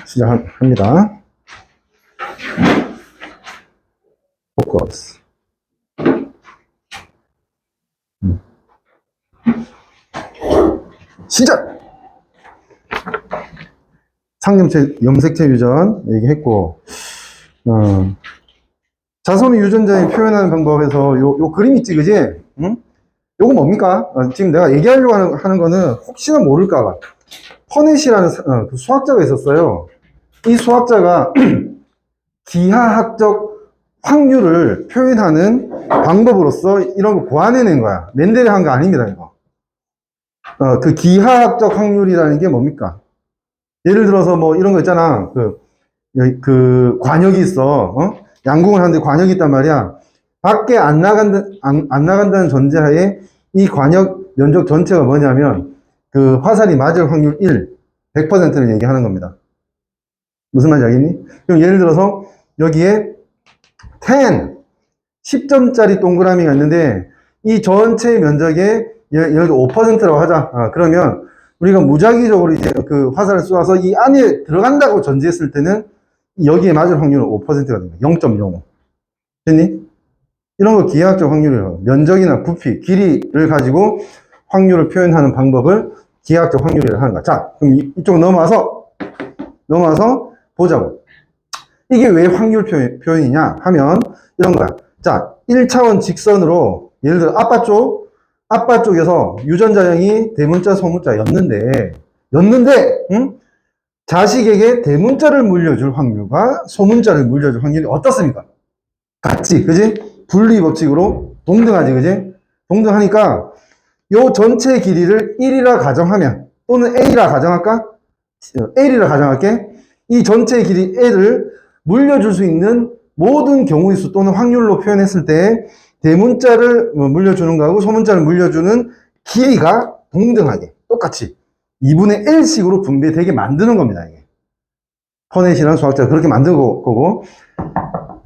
시작합니다. 포커스. 시작! 상염색, 염색체 유전 얘기했고, 자손의 유전자에 표현하는 방법에서 요 그림 있지, 그지? 응? 요거 뭡니까? 지금 내가 얘기하려고 하는 거는 혹시나 모를까봐. 퍼넷이라는 그 수학자가 있었어요. 이 수학자가 기하학적 확률을 표현하는 방법으로서 이런 거 고안해낸 거야. 멘델이 한 거 아닙니다, 이거. 그 기하학적 확률이라는 게 뭡니까? 예를 들어서 뭐 이런 거 있잖아. 그 관역이 있어. 양궁을 하는데 관역이 있단 말이야. 밖에 안 나간다는 전제하에 이 관역 면적 전체가 뭐냐면 그 화살이 맞을 확률 100%를 얘기하는 겁니다. 무슨 말인지 알겠니? 그럼 예를 들어서 여기에 10점짜리 동그라미가 있는데 이 전체 면적의 예를 들어 5%라고 하자. 그러면 우리가 무작위적으로 이제 그 화살을 쏘아서 이 안에 들어간다고 전제했을 때는 여기에 맞을 확률은 5%가 됩니다. 0.05. 됐니? 이런 거 기하학적 확률이에요. 면적이나 부피, 길이를 가지고 확률을 표현하는 방법을 기하학적 확률이라고 하는 거야. 자, 그럼 이쪽 넘어와서 보자고. 이게 왜 확률 표현이냐 하면 이런 거야. 자, 1차원 직선으로 예를 들어 아빠 쪽에서 유전자형이 대문자, 소문자였는데, 응? 자식에게 대문자를 물려줄 확률과 소문자를 물려줄 확률이 어떻습니까? 같지, 그지? 분리 법칙으로 동등하지, 그지? 동등하니까 요 전체 길이를 1이라 가정하면, 또는 A라 가정할까? L이라 가정할게. 이 전체 길이 L을 물려줄 수 있는 모든 경우의 수 또는 확률로 표현했을 때 대문자를 물려주는 거하고 소문자를 물려주는 길이가 동등하게 똑같이 2분의 1식으로 분배되게 만드는 겁니다. 이게 퍼넷이라는 수학자가 그렇게 만든 거고,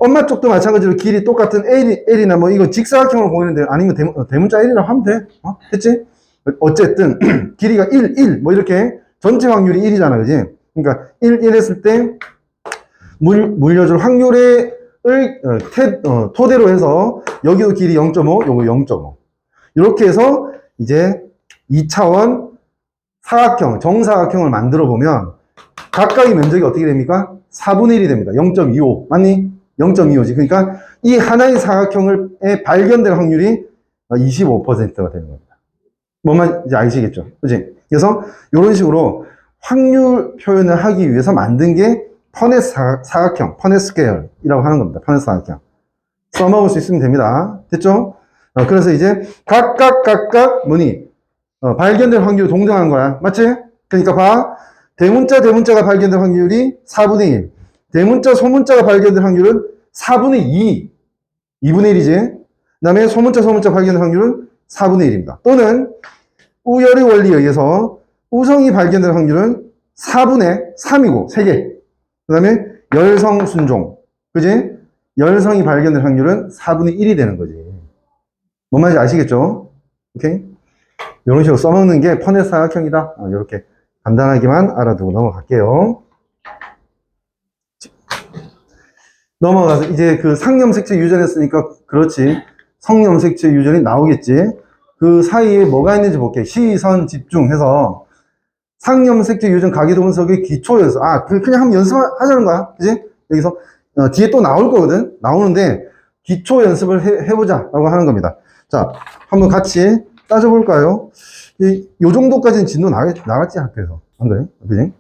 엄마 쪽도 마찬가지로 길이 똑같은 L이나 뭐 이거 직사각형으로 보이는데 아니면 대문자 L이라고 하면 돼. 됐지? 어쨌든 길이가 1 뭐 이렇게 전체 확률이 1이잖아, 그지? 그러니까 1 했을 때 물려줄 확률을 토대로 해서 여기도 길이 0.5, 요거 0.5. 이렇게 해서 이제 2차원 사각형, 정사각형을 만들어 보면 각각의 면적이 어떻게 됩니까? 4분의 1이 됩니다. 0.25. 맞니? 0.25지. 그러니까 이 하나의 사각형에 발견될 확률이 25%가 되는 겁니다. 뭔 말인지 아시겠죠? 그치? 그래서 이런 식으로 확률 표현을 하기 위해서 만든 게 퍼넷 사각형, 퍼넷 스퀘어이라고 하는 겁니다. 퍼넷 사각형. 써먹을 수 있으면 됩니다. 됐죠? 그래서 이제 각각 발견될 확률이 동등한 거야. 맞지? 그러니까 봐. 대문자가 발견될 확률이 4분의 1. 대문자, 소문자가 발견될 확률은 4분의 2. 2분의 1이지. 그 다음에 소문자 발견될 확률은 4분의 1입니다. 또는 우열의 원리에 의해서 우성이 발견될 확률은 4분의 3이고, 3개. 그 다음에 열성 순종. 그지? 열성이 발견될 확률은 4분의 1이 되는 거지. 뭔 말인지 아시겠죠? 오케이? 이런 식으로 써먹는 게 퍼넷 사각형이다. 이렇게 간단하게만 알아두고 넘어갈게요. 넘어가서 이제 그 상염색체 유전했으니까 그렇지. 성염색체 유전이 나오겠지. 그 사이에 뭐가 있는지 볼게요. 시선 집중해서 상염색체 유전 가계도 분석의 기초에서 그냥 한번 연습하자는 거야. 그지? 여기서 뒤에 또 나올 거거든. 나오는데 기초 연습을 해보자라고 하는 겁니다. 자, 한번 같이 따져볼까요? 요 정도까지는 진도 나갔지, 학교에서. 안 그래? 그지?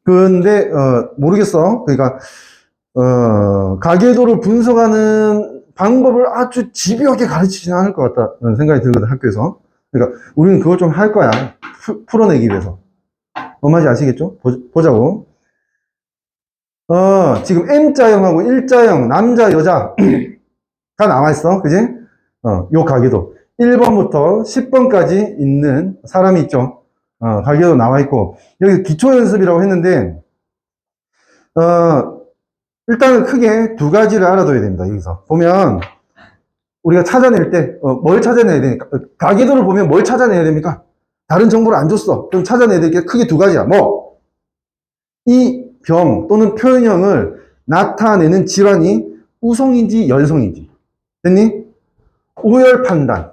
근데 모르겠어. 그러니까 가계도를 분석하는 방법을 아주 집요하게 가르치지는 않을 것 같다는 생각이 들거든, 학교에서. 그러니까 우리는 그걸 좀 할 거야. 풀어내기 위해서. 뭔 말인지 아시겠죠? 보자고. 지금 M자형하고 일자형, 남자, 여자가 나와 있어. 그지? 요 가계도. 1번부터 10번까지 있는 사람이 있죠. 가계도 나와 있고. 여기 기초 연습이라고 했는데, 일단은 크게 두 가지를 알아둬야 됩니다. 여기서. 보면, 우리가 찾아낼 때, 뭘 찾아내야 되니까? 가계도를 보면 뭘 찾아내야 됩니까? 다른 정보를 안 줬어. 그럼 찾아내야 될 게 크게 두 가지야. 이 병 또는 표현형을 나타내는 질환이 우성인지 열성인지. 됐니? 오열 판단.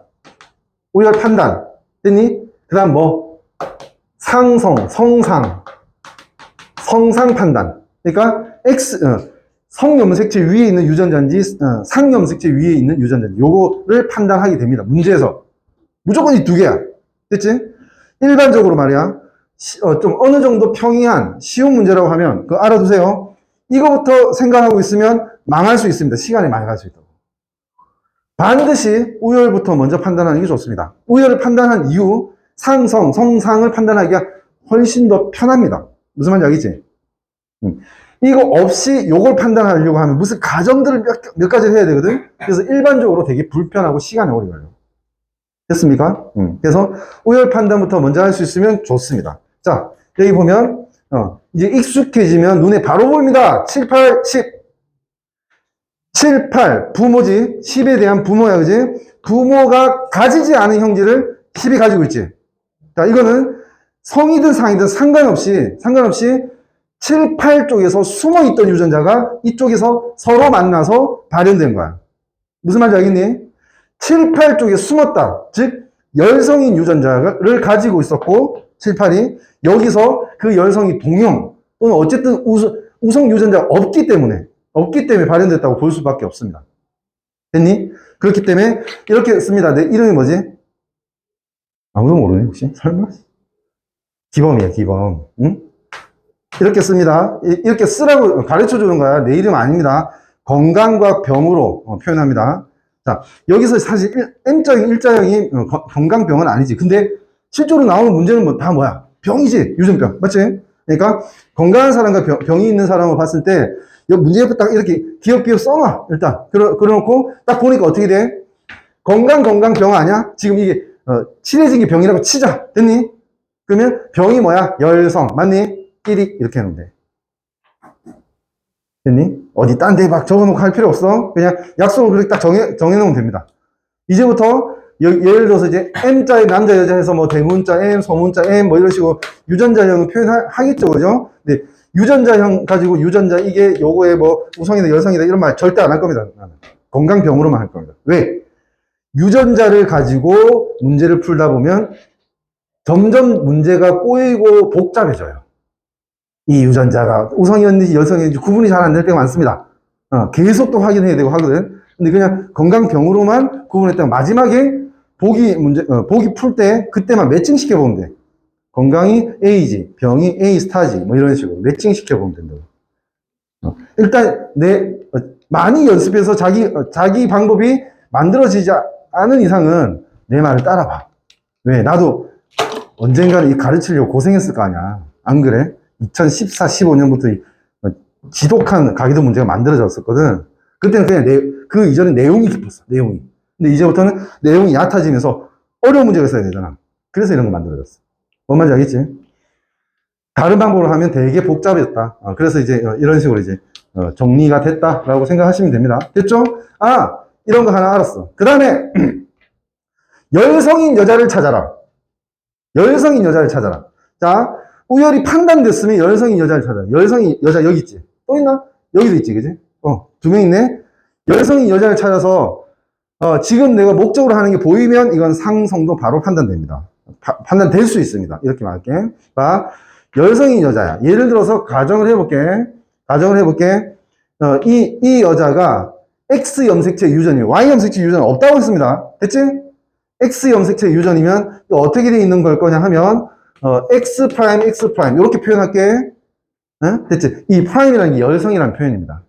오열 판단. 됐니? 그 다음 뭐? 상성, 성상. 성상 판단. 그러니까 성염색체 위에 있는 유전자인지 상염색체 위에 있는 유전자인지 요거를 판단하게 됩니다. 문제에서. 무조건 이 두 개야. 됐지? 일반적으로 말이야. 좀 어느 정도 평이한 쉬운 문제라고 하면 그거 알아두세요. 이거부터 생각하고 있으면 망할 수 있습니다. 시간이 많이 갈 수 있다고. 반드시 우열부터 먼저 판단하는 게 좋습니다. 우열을 판단한 이후 상성, 성상을 판단하기가 훨씬 더 편합니다. 무슨 말인지 알겠지? 이거 없이 요걸 판단하려고 하면 무슨 가정들을 몇 가지를 해야 되거든? 그래서 일반적으로 되게 불편하고 시간이 오래 걸려요. 됐습니까? 그래서 우열 판단부터 먼저 할 수 있으면 좋습니다. 자, 여기 보면, 이제 익숙해지면 눈에 바로 보입니다. 7, 8, 10. 7, 8, 부모지. 10에 대한 부모야, 그지? 부모가 가지지 않은 형질을 10이 가지고 있지. 자, 이거는 성이든 상이든 상관없이 7, 8 쪽에서 숨어 있던 유전자가 이쪽에서 서로 만나서 발현된 거야. 무슨 말인지 알겠니? 7, 8 쪽에 숨었다. 즉, 열성인 유전자를 가지고 있었고, 7, 8이 여기서 그 열성이 동형 또는 어쨌든 우성 유전자가 없기 때문에 발현됐다고 볼 수밖에 없습니다. 됐니? 그렇기 때문에 이렇게 씁니다. 내 이름이 뭐지? 아무도 모르네, 혹시? 설마? 기범이야, 기범. 응? 이렇게 씁니다. 이렇게 쓰라고 가르쳐 주는 거야. 내 이름 아닙니다. 건강과 병으로 표현합니다. 자, 여기서 사실 M자형, 일자형이 건강병은 아니지. 근데 실제로 나오는 문제는 다 뭐야? 병이지. 유전병. 맞지? 그러니까 건강한 사람과 병이 있는 사람을 봤을 때 문제 옆에 딱 이렇게 기억비어 써놔. 일단. 그래놓고 딱 보니까 어떻게 돼? 건강병 아니야? 지금 이게 칠해진 게 병이라고 치자. 됐니? 그러면 병이 뭐야? 열성. 맞니? 1위 이렇게 하면 돼. 됐니? 어디 딴 데 막 적어놓고 할 필요 없어. 그냥 약속을 그렇게 딱 정해놓으면 됩니다. 이제부터 예를 들어서 이제 M자의 남자 여자 해서 뭐 대문자 M, 소문자 M 뭐 이런 식으로 유전자형을 표현하겠죠, 그죠? 근데 유전자형 가지고 유전자 이게 요거에 뭐 우성이다 열성이다 이런 말 절대 안 할 겁니다. 건강병으로만 할 겁니다. 왜? 유전자를 가지고 문제를 풀다 보면 점점 문제가 꼬이고 복잡해져요. 이 유전자가 우성이었는지 열성이었는지 구분이 잘 안 될 때가 많습니다. 계속 또 확인해야 되고 하거든. 근데 그냥 건강병으로만 구분했다가 마지막에 보기 풀 때 그때만 매칭시켜 보면 돼. 건강이 A지, 병이 A 스타지, 뭐 이런 식으로 매칭시켜 보면 된다고. 일단 많이 연습해서 자기 방법이 만들어지지 않은 이상은 내 말을 따라봐. 왜? 나도 언젠가는 가르치려고 고생했을 거 아니야. 안 그래? 2014, 15년부터 지독한 가계도 문제가 만들어졌었거든. 그때는 그냥 그 이전에 내용이 깊었어. 내용이. 근데 이제부터는 내용이 얕아지면서 어려운 문제가 있어야 되잖아. 그래서 이런 거 만들어졌어. 뭔 말인지 알겠지? 다른 방법으로 하면 되게 복잡해졌다. 그래서 이제 이런 식으로 이제 정리가 됐다라고 생각하시면 됩니다. 됐죠? 이런 거 하나 알았어. 그 다음에 열성인 여자를 찾아라. 열성인 여자를 찾아라. 자, 우열이 판단됐으면 열성인 여자를 찾아라. 열성인 여자 여기 있지? 또 있나? 여기도 있지, 그지? 2명 있네? 열성인 여자를 찾아서 지금 내가 목적으로 하는 게 보이면 이건 상성도 바로 판단됩니다. 판단될 수 있습니다. 이렇게 말할게. 자, 열성인 여자야. 예를 들어서 가정을 해볼게. 이 여자가 X 염색체 유전이에요. Y 염색체 유전 없다고 했습니다. 됐지? X 염색체 유전이면 어떻게 돼 있는 걸 거냐 하면 X 프라임, X 프라임 이렇게 표현할게. 됐지? 이 프라임이라는 게 열성이라는 표현입니다.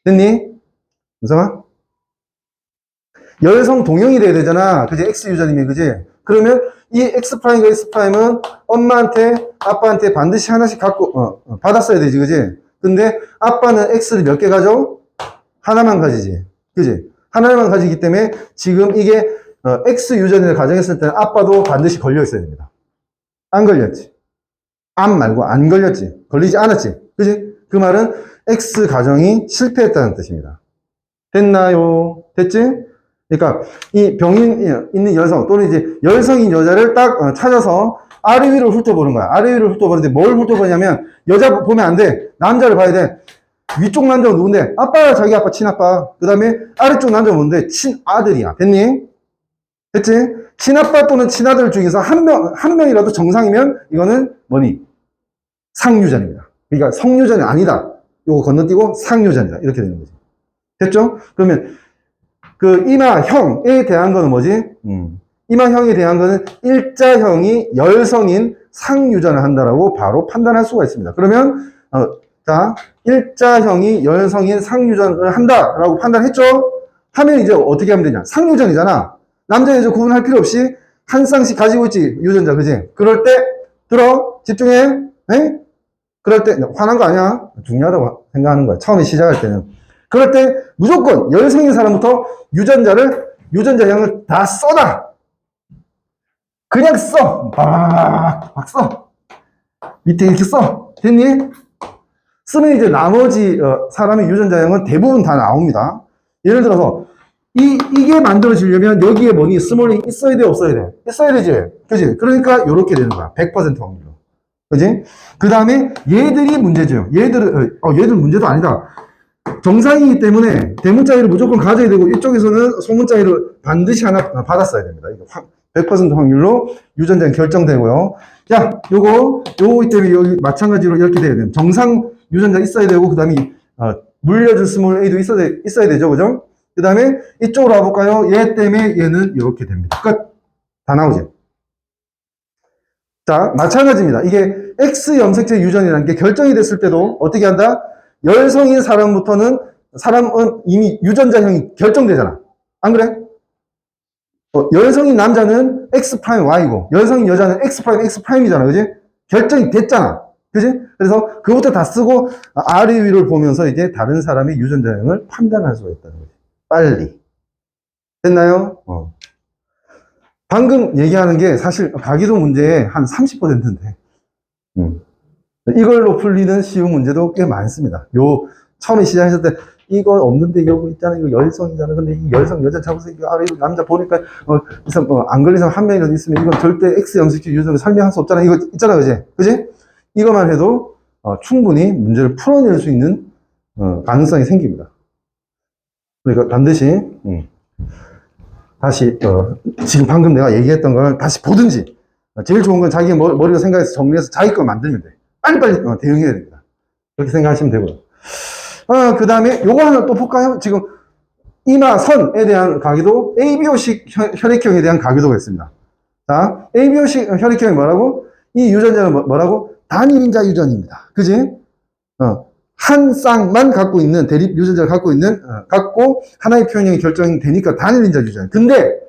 됐니? 윤성아? 열성 동형이 돼야 되잖아. 그지? X 유전이면, 그지? 그러면 이 X 프라임과 X 프라임은 엄마한테, 아빠한테 반드시 하나씩 갖고, 받았어야 되지, 그지? 근데 아빠는 X를 몇 개 가져? 하나만 가지지. 그지? 하나만 가지기 때문에 지금 이게 X 유전을 가정했을 때는 아빠도 반드시 걸려 있어야 됩니다. 안 걸렸지? 안 말고 안 걸렸지? 걸리지 않았지? 그지? 그 말은 X 가정이 실패했다는 뜻입니다. 됐나요? 됐지? 그러니까 이 병이 있는 여성 또는 이제 열성인 여자를 딱 찾아서 아래 위로 훑어보는 거야. 아래 위로 훑어보는데 뭘 훑어보냐면 여자 보면 안 돼. 남자를 봐야 돼. 위쪽 남자가 누군데? 아빠야, 자기 아빠, 친아빠. 그 다음에 아래쪽 남자가 뭔데? 친아들이야. 됐니? 됐지? 친아빠 또는 친아들 중에서 한 명이라도 정상이면 이거는 뭐니? 상유전입니다. 그러니까 성유전이 아니다. 요거 건너뛰고 상유전이다. 이렇게 되는 거지. 됐죠? 그러면 그 이마형에 대한 거는 뭐지? 이마형에 대한 거는 일자형이 열성인 상유전을 한다라고 바로 판단할 수가 있습니다. 그러면 자, 일자형이 열성인 상유전을 한다라고 판단했죠? 하면 이제 어떻게 하면 되냐? 상유전이잖아. 남자 여자 구분할 필요 없이 한 쌍씩 가지고 있지, 유전자, 그지? 그럴 때 집중해. 에? 그럴 때 화난 거 아니야? 중요하다고 생각하는 거야. 처음에 시작할 때는. 그럴 때 무조건 열성인 사람부터 유전자형을 다 써놔. 그냥 써. 막 써. 밑에 이렇게 써. 됐니? 쓰면 이제 나머지 사람의 유전자형은 대부분 다 나옵니다. 예를 들어서 이게 만들어지려면 여기에 뭐니 스몰이 있어야 돼, 없어야 돼? 있어야 되지. 그지? 그러니까 이렇게 되는 거야. 100% 확률로. 그지? 그 다음에 얘들이 문제죠. 얘들은 문제도 아니다. 정상이기 때문에 대문자위를 무조건 가져야 되고 이쪽에서는 소문자위를 반드시 하나 받았어야 됩니다. 이거 100% 확률로 유전자는 결정되고요. 자, 요거이기 때문에 여기 마찬가지로 이렇게 돼야 돼요. 정상 유전자 있어야 되고, 그 다음에 물려준 스몰 A도 있어야 되죠. 그죠? 그 다음에 이쪽으로 와볼까요? 얘 때문에 얘는 이렇게 됩니다. 끝. 다 나오지. 자, 마찬가지입니다. 이게 X 염색체 유전이라는 게 결정이 됐을 때도 어떻게 한다? 열성인 사람은 이미 유전자형이 결정되잖아. 안 그래? 열성인 남자는 X'Y고, 열성인 여자는 X'X'이잖아. 그지? 결정이 됐잖아. 그지? 그래서 그것부터 다 쓰고, 아래 위를 보면서 이제 다른 사람의 유전자형을 판단할 수가 있다는 거지. 빨리. 됐나요? 방금 얘기하는 게 사실 가기도 문제의 한 30%인데, 이걸로 풀리는 쉬운 문제도 꽤 많습니다. 처음에 시작했을 때, 이거 없는데, 이거 있잖아. 이거 열성이잖아. 근데 이 열성 여자 잡아서 이거 아래 남자 보니까, 안 걸린 사람 한 명이라도 있으면 이건 절대 X 염색체 유전을 설명할 수 없잖아. 이거 있잖아. 그지? 이것만 해도, 충분히 문제를 풀어낼 수 있는, 가능성이 생깁니다. 그러니까 반드시, 다시, 지금 방금 내가 얘기했던 걸 다시 보든지, 제일 좋은 건 자기 머리로 생각해서 정리해서 자기 거 만들면 돼. 빨리빨리 대응해야 됩니다. 그렇게 생각하시면 되고요. 그 다음에 요거 하나 또 볼까요? 지금 이마선에 대한 가기도 ABO식 혈액형에 대한 가기도가 있습니다. 자, ABO식 혈액형이 뭐라고? 이 유전자는 뭐라고? 단일인자 유전입니다. 그지? 한 쌍만 갖고 있는 대립 유전자를 갖고 하나의 표현형이 결정되니까 단일인자 유전. 근데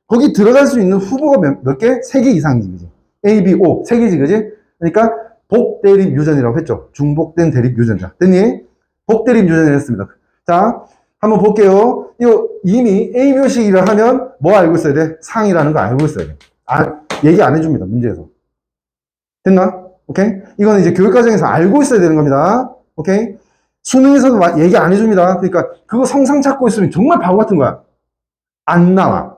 거기 들어갈 수 있는 후보가 몇 개? 3개 이상이지. A, B, O. 3개지, 그지? 그러니까 복대립 유전이라고 했죠. 중복된 대립 유전자. 됐니? 복대립 유전을 했습니다. 자, 한번 볼게요. 이거 이미 ABO식이라 하면 뭐 알고 있어야 돼? 상이라는 거 알고 있어야 돼. 얘기 안 해줍니다. 문제에서. 됐나? 오케이? 이거는 이제 교육과정에서 알고 있어야 되는 겁니다. 오케이? 수능에서도 얘기 안 해줍니다. 그러니까 그거 성상 찾고 있으면 정말 바보 같은 거야. 안 나와.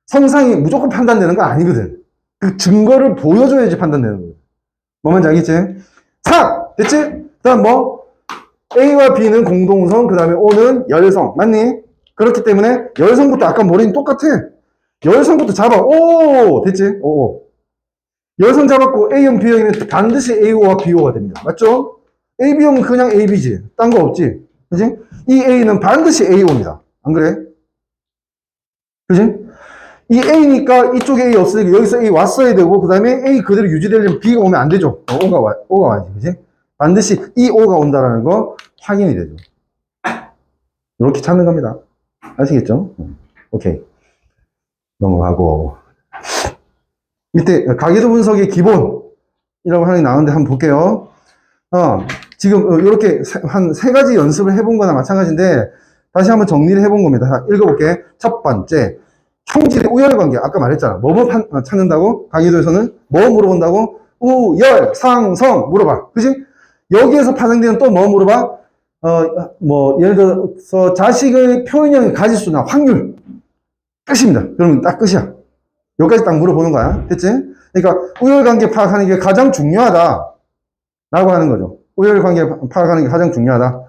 성상이 무조건 판단되는 거 아니거든. 그 증거를 보여줘야지 판단되는 거야. 뭐만 알겠지? 4! 됐지? 그 다음 뭐? A와 B는 공동성, 그 다음에 O는 열성. 맞니? 그렇기 때문에 열성부터 아까 뭐랬니? 똑같아. 열성부터 잡아. 오! 됐지? 오. 열성 잡았고 A형, B형이면 반드시 AO와 BO가 됩니다. 맞죠? AB형은 그냥 AB지. 딴 거 없지. 그지? 이 A는 반드시 AO입니다. 안 그래? 그지? 이 A니까 이쪽에 A 없어야 되고 여기서 A 왔어야 되고 그 다음에 A 그대로 유지되려면 B가 오면 안 되죠. O가 와야지. 그지? 반드시 이 O가 온다라는 거 확인이 되죠. 이렇게 찾는 겁니다. 아시겠죠? 오케이. 넘어가고. 밑에 가계도 분석의 기본이라고 하는 게 나오는데 한번 볼게요. 지금 이렇게 한 3가지 연습을 해본 거나 마찬가지인데 다시 한번 정리를 해본 겁니다. 읽어볼게. 첫 번째, 형질의 우열관계. 아까 말했잖아. 뭐 찾는다고? 가계도에서는 뭐 물어본다고? 우열, 상성 물어봐. 그지? 여기에서 파생되는 또 뭐 물어봐? 예를 들어서 자식의 표현형의 가지수나 확률. 끝입니다. 그러면 딱 끝이야. 여기까지 딱 물어보는 거야. 됐지? 그러니까 우열관계 파악하는 게 가장 중요하다 라고 하는 거죠. 우열관계 파악하는 게 가장 중요하다.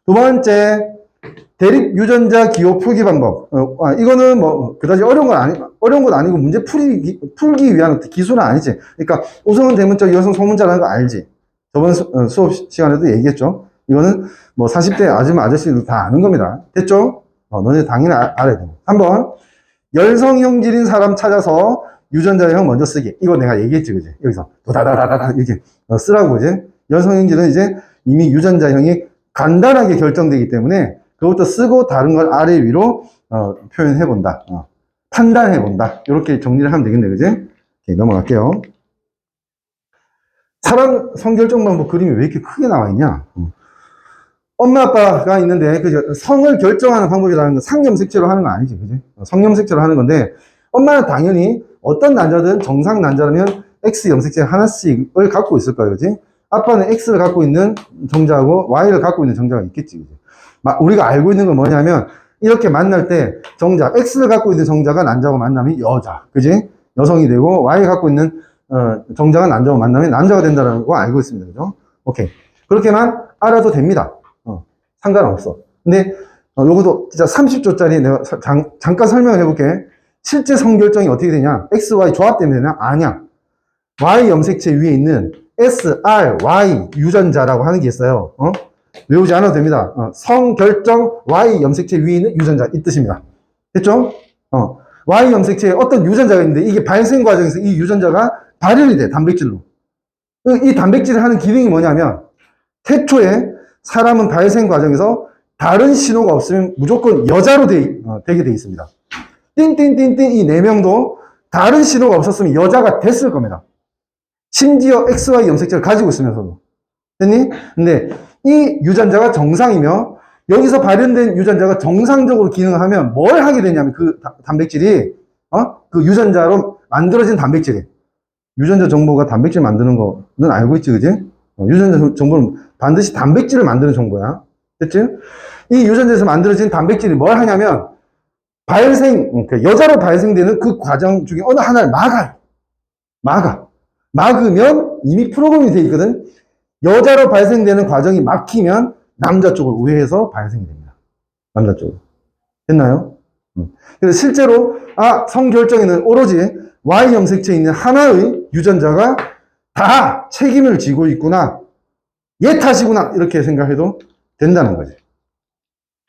두 번째, 대립 유전자 기호 풀기 방법. 이거는 뭐 그다지 어려운 건 아니고 문제 풀기 위한 기술은 아니지. 그러니까 우성은 대문자, 여성 소문자라는 거 알지. 저번 수업 시간에도 얘기했죠. 이거는 뭐 40대 아줌마 아저씨들 다 아는 겁니다. 됐죠? 너네 당연히 알아야 돼. 3번, 열성형질인 사람 찾아서 유전자형 먼저 쓰기. 이거 내가 얘기했지, 그지? 여기서 도다다다다다 이렇게 쓰라고, 이제. 열성형질은 이제 이미 유전자형이 간단하게 결정되기 때문에 그것도 쓰고 다른 걸 아래 위로 표현해 본다. 판단해 본다. 이렇게 정리를 하면 되겠네, 그지? 오케이, 넘어갈게요. 사람 성결정 방법 그림이 왜 이렇게 크게 나와 있냐? 엄마 아빠가 있는데 그죠? 성을 결정하는 방법이라는 건 상염색체로 하는 거 아니지, 그지? 성염색체로 하는 건데 엄마는 당연히 어떤 난자든 정상 난자라면 X 염색체 하나씩을 갖고 있을 거예요, 그지? 아빠는 X를 갖고 있는 정자하고 Y를 갖고 있는 정자가 있겠지, 그지? 우리가 알고 있는 건 뭐냐면 이렇게 만날 때 정자 X를 갖고 있는 정자가 난자하고 만나면 여자, 그지? 여성이 되고 Y 갖고 있는 정자가 난자하고 만나면 남자가 된다는 거 알고 있습니다, 그죠? 오케이, 그렇게만 알아도 됩니다. 상관없어. 근데 요것도 진짜 30초짜리 내가 잠깐 설명을 해볼게. 실제 성결정이 어떻게 되냐? X, Y 조합되면 되냐? 아니야. Y 염색체 위에 있는 S, R, Y 유전자라고 하는 게 있어요. 외우지 않아도 됩니다. 성결정 Y 염색체 위에 있는 유전자 이 뜻입니다. 됐죠? Y 염색체에 어떤 유전자가 있는데 이게 발생 과정에서 이 유전자가 발현이 돼, 단백질로. 이 단백질을 하는 기능이 뭐냐면 태초에 사람은 발생 과정에서 다른 신호가 없으면 무조건 여자로 되게 돼 있습니다. 띵띵띵띵 이 4명도 다른 신호가 없었으면 여자가 됐을 겁니다. 심지어 XY 염색체를 가지고 있으면서도. 됐니? 근데 이 유전자가 정상이며 여기서 발현된 유전자가 정상적으로 기능을 하면 뭘 하게 되냐면 그 단백질이 그 유전자로 만들어진 단백질이 유전자 정보가 단백질 만드는 거는 알고 있지, 그지? 유전자 정보는 반드시 단백질을 만드는 정보야. 됐지? 이 유전자에서 만들어진 단백질이 뭘 하냐면 여자로 발생되는 그 과정 중에 어느 하나를 막으면 이미 프로그램이 되어 있거든. 여자로 발생되는 과정이 막히면 남자 쪽을 우회해서 발생이 됩니다. 남자 쪽으로. 됐나요? 그래서 실제로 성결정에는 오로지 Y 염색체에 있는 하나의 유전자가 다 책임을 지고 있구나. 얘 탓이구나. 이렇게 생각해도 된다는 거지.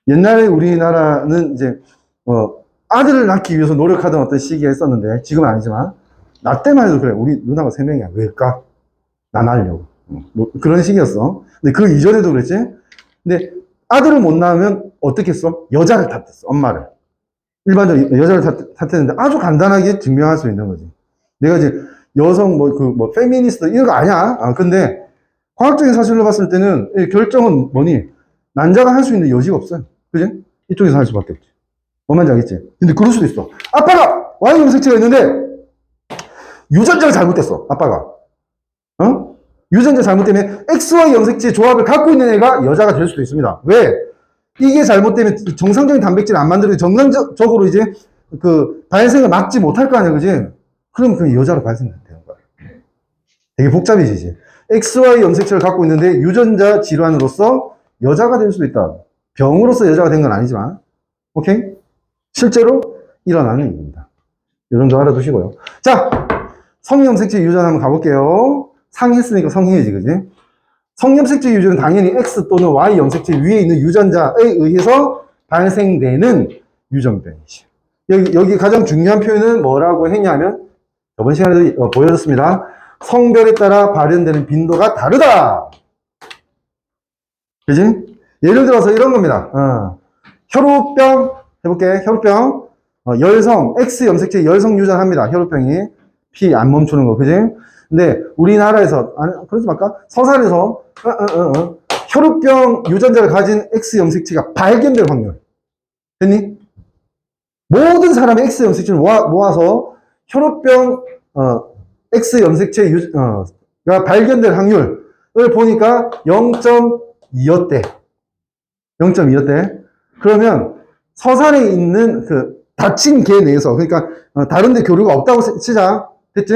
옛날에 우리나라는 이제 아들을 낳기 위해서 노력하던 어떤 시기가 있었는데 지금은 아니지만 나 때만 해도 그래. 우리 누나가 3명이야. 왜일까? 나 낳으려고. 뭐 그런 시기였어. 근데 그 이전에도 그랬지. 근데 아들을 못 낳으면 어떻게 했어? 여자를 탓했어. 엄마를. 일반적으로 여자를 탓했는데 아주 간단하게 증명할 수 있는 거지. 내가 이제 여성 페미니스트 이런 거 아니야. 근데 과학적인 사실로 봤을 때는 결정은 뭐니? 난자가 할 수 있는 여지가 없어요. 그지? 이쪽에서 할 수밖에 없지. 뭔 말인지 알겠지? 근데 그럴 수도 있어. 아빠가 Y 염색체가 있는데 유전자가 잘못됐어. 아빠가. 유전자 잘못되면 XY 염색체 조합을 갖고 있는 애가 여자가 될 수도 있습니다. 왜? 이게 잘못되면 정상적인 단백질을 안 만들고 정상적으로 이제 그 발생을 막지 못할 거 아니야, 그지? 그럼 그 여자로 발생되는 거야. 되게 복잡해지지. XY 염색체를 갖고 있는데 유전자 질환으로서 여자가 될 수도 있다. 병으로서 여자가 된 건 아니지만, 오케이? 실제로 일어나는 일입니다. 이 정도 알아두시고요. 자, 성염색체 유전 한번 가볼게요. 상했으니까 성해야지, 그지? 성염색체 유전은 당연히 X 또는 Y 염색체 위에 있는 유전자에 의해서 발생되는 유전병이지. 여기 가장 중요한 표현은 뭐라고 했냐면, 저번 시간에도 보여줬습니다. 성별에 따라 발현되는 빈도가 다르다. 그지? 예를 들어서 이런 겁니다. 혈우병, 해볼게. 혈우병. 열성, X 염색체 열성 유전합니다. 혈우병이. 피 안 멈추는 거, 그지? 근데 우리나라에서, 그러지 말까? 서산에서, 혈우병 유전자를 가진 X 염색체가 발견될 확률. 됐니? 모든 사람의 X 염색체를 모아서 혈우병, X 염색체가 발견될 확률을 보니까 0.25대. 0.25대. 그러면 서산에 있는 닫힌 개 내에서, 그러니까 다른 데 교류가 없다고 치자. 됐지?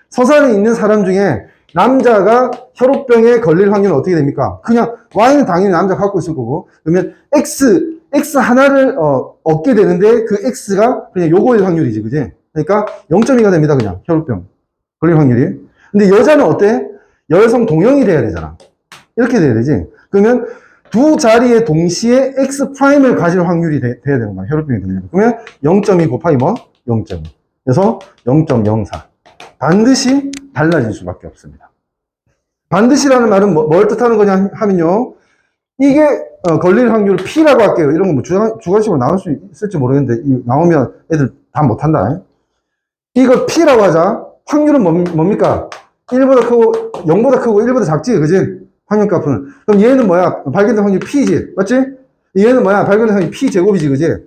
서산에 있는 사람 중에 남자가 혈우병에 걸릴 확률은 어떻게 됩니까? 그냥 Y는 당연히 남자가 갖고 있을 거고, 그러면 X 하나를 얻게 되는데 그 X가 그냥 요거일 확률이지, 그지? 그러니까 0.2가 됩니다, 그냥 혈우병 걸릴 확률이. 근데 여자는 어때? 여성 동형이 돼야 되잖아. 이렇게 돼야 되지. 그러면 두 자리에 동시에 X'을 가질 확률이 돼야 되는 거야. 혈우병이 되는 거야. 그러면 0.2 곱하기 뭐? 0.2. 그래서 0.04. 반드시 달라질 수밖에 없습니다. 반드시라는 말은 뭘 뜻하는 거냐 하면요. 이게 걸릴 확률을 P라고 할게요. 이런 거 뭐 주관식으로 나올 수 있을지 모르겠는데 나오면 애들 다 못한다. 이걸 P라고 하자. 확률은 뭡니까? 1보다 크고 0보다 크고 1보다 작지, 그지? 확률값은. 그럼 얘는 뭐야? 발견된 확률 P지, 맞지? 얘는 뭐야? 발견된 확률 P 제곱이지, 그지?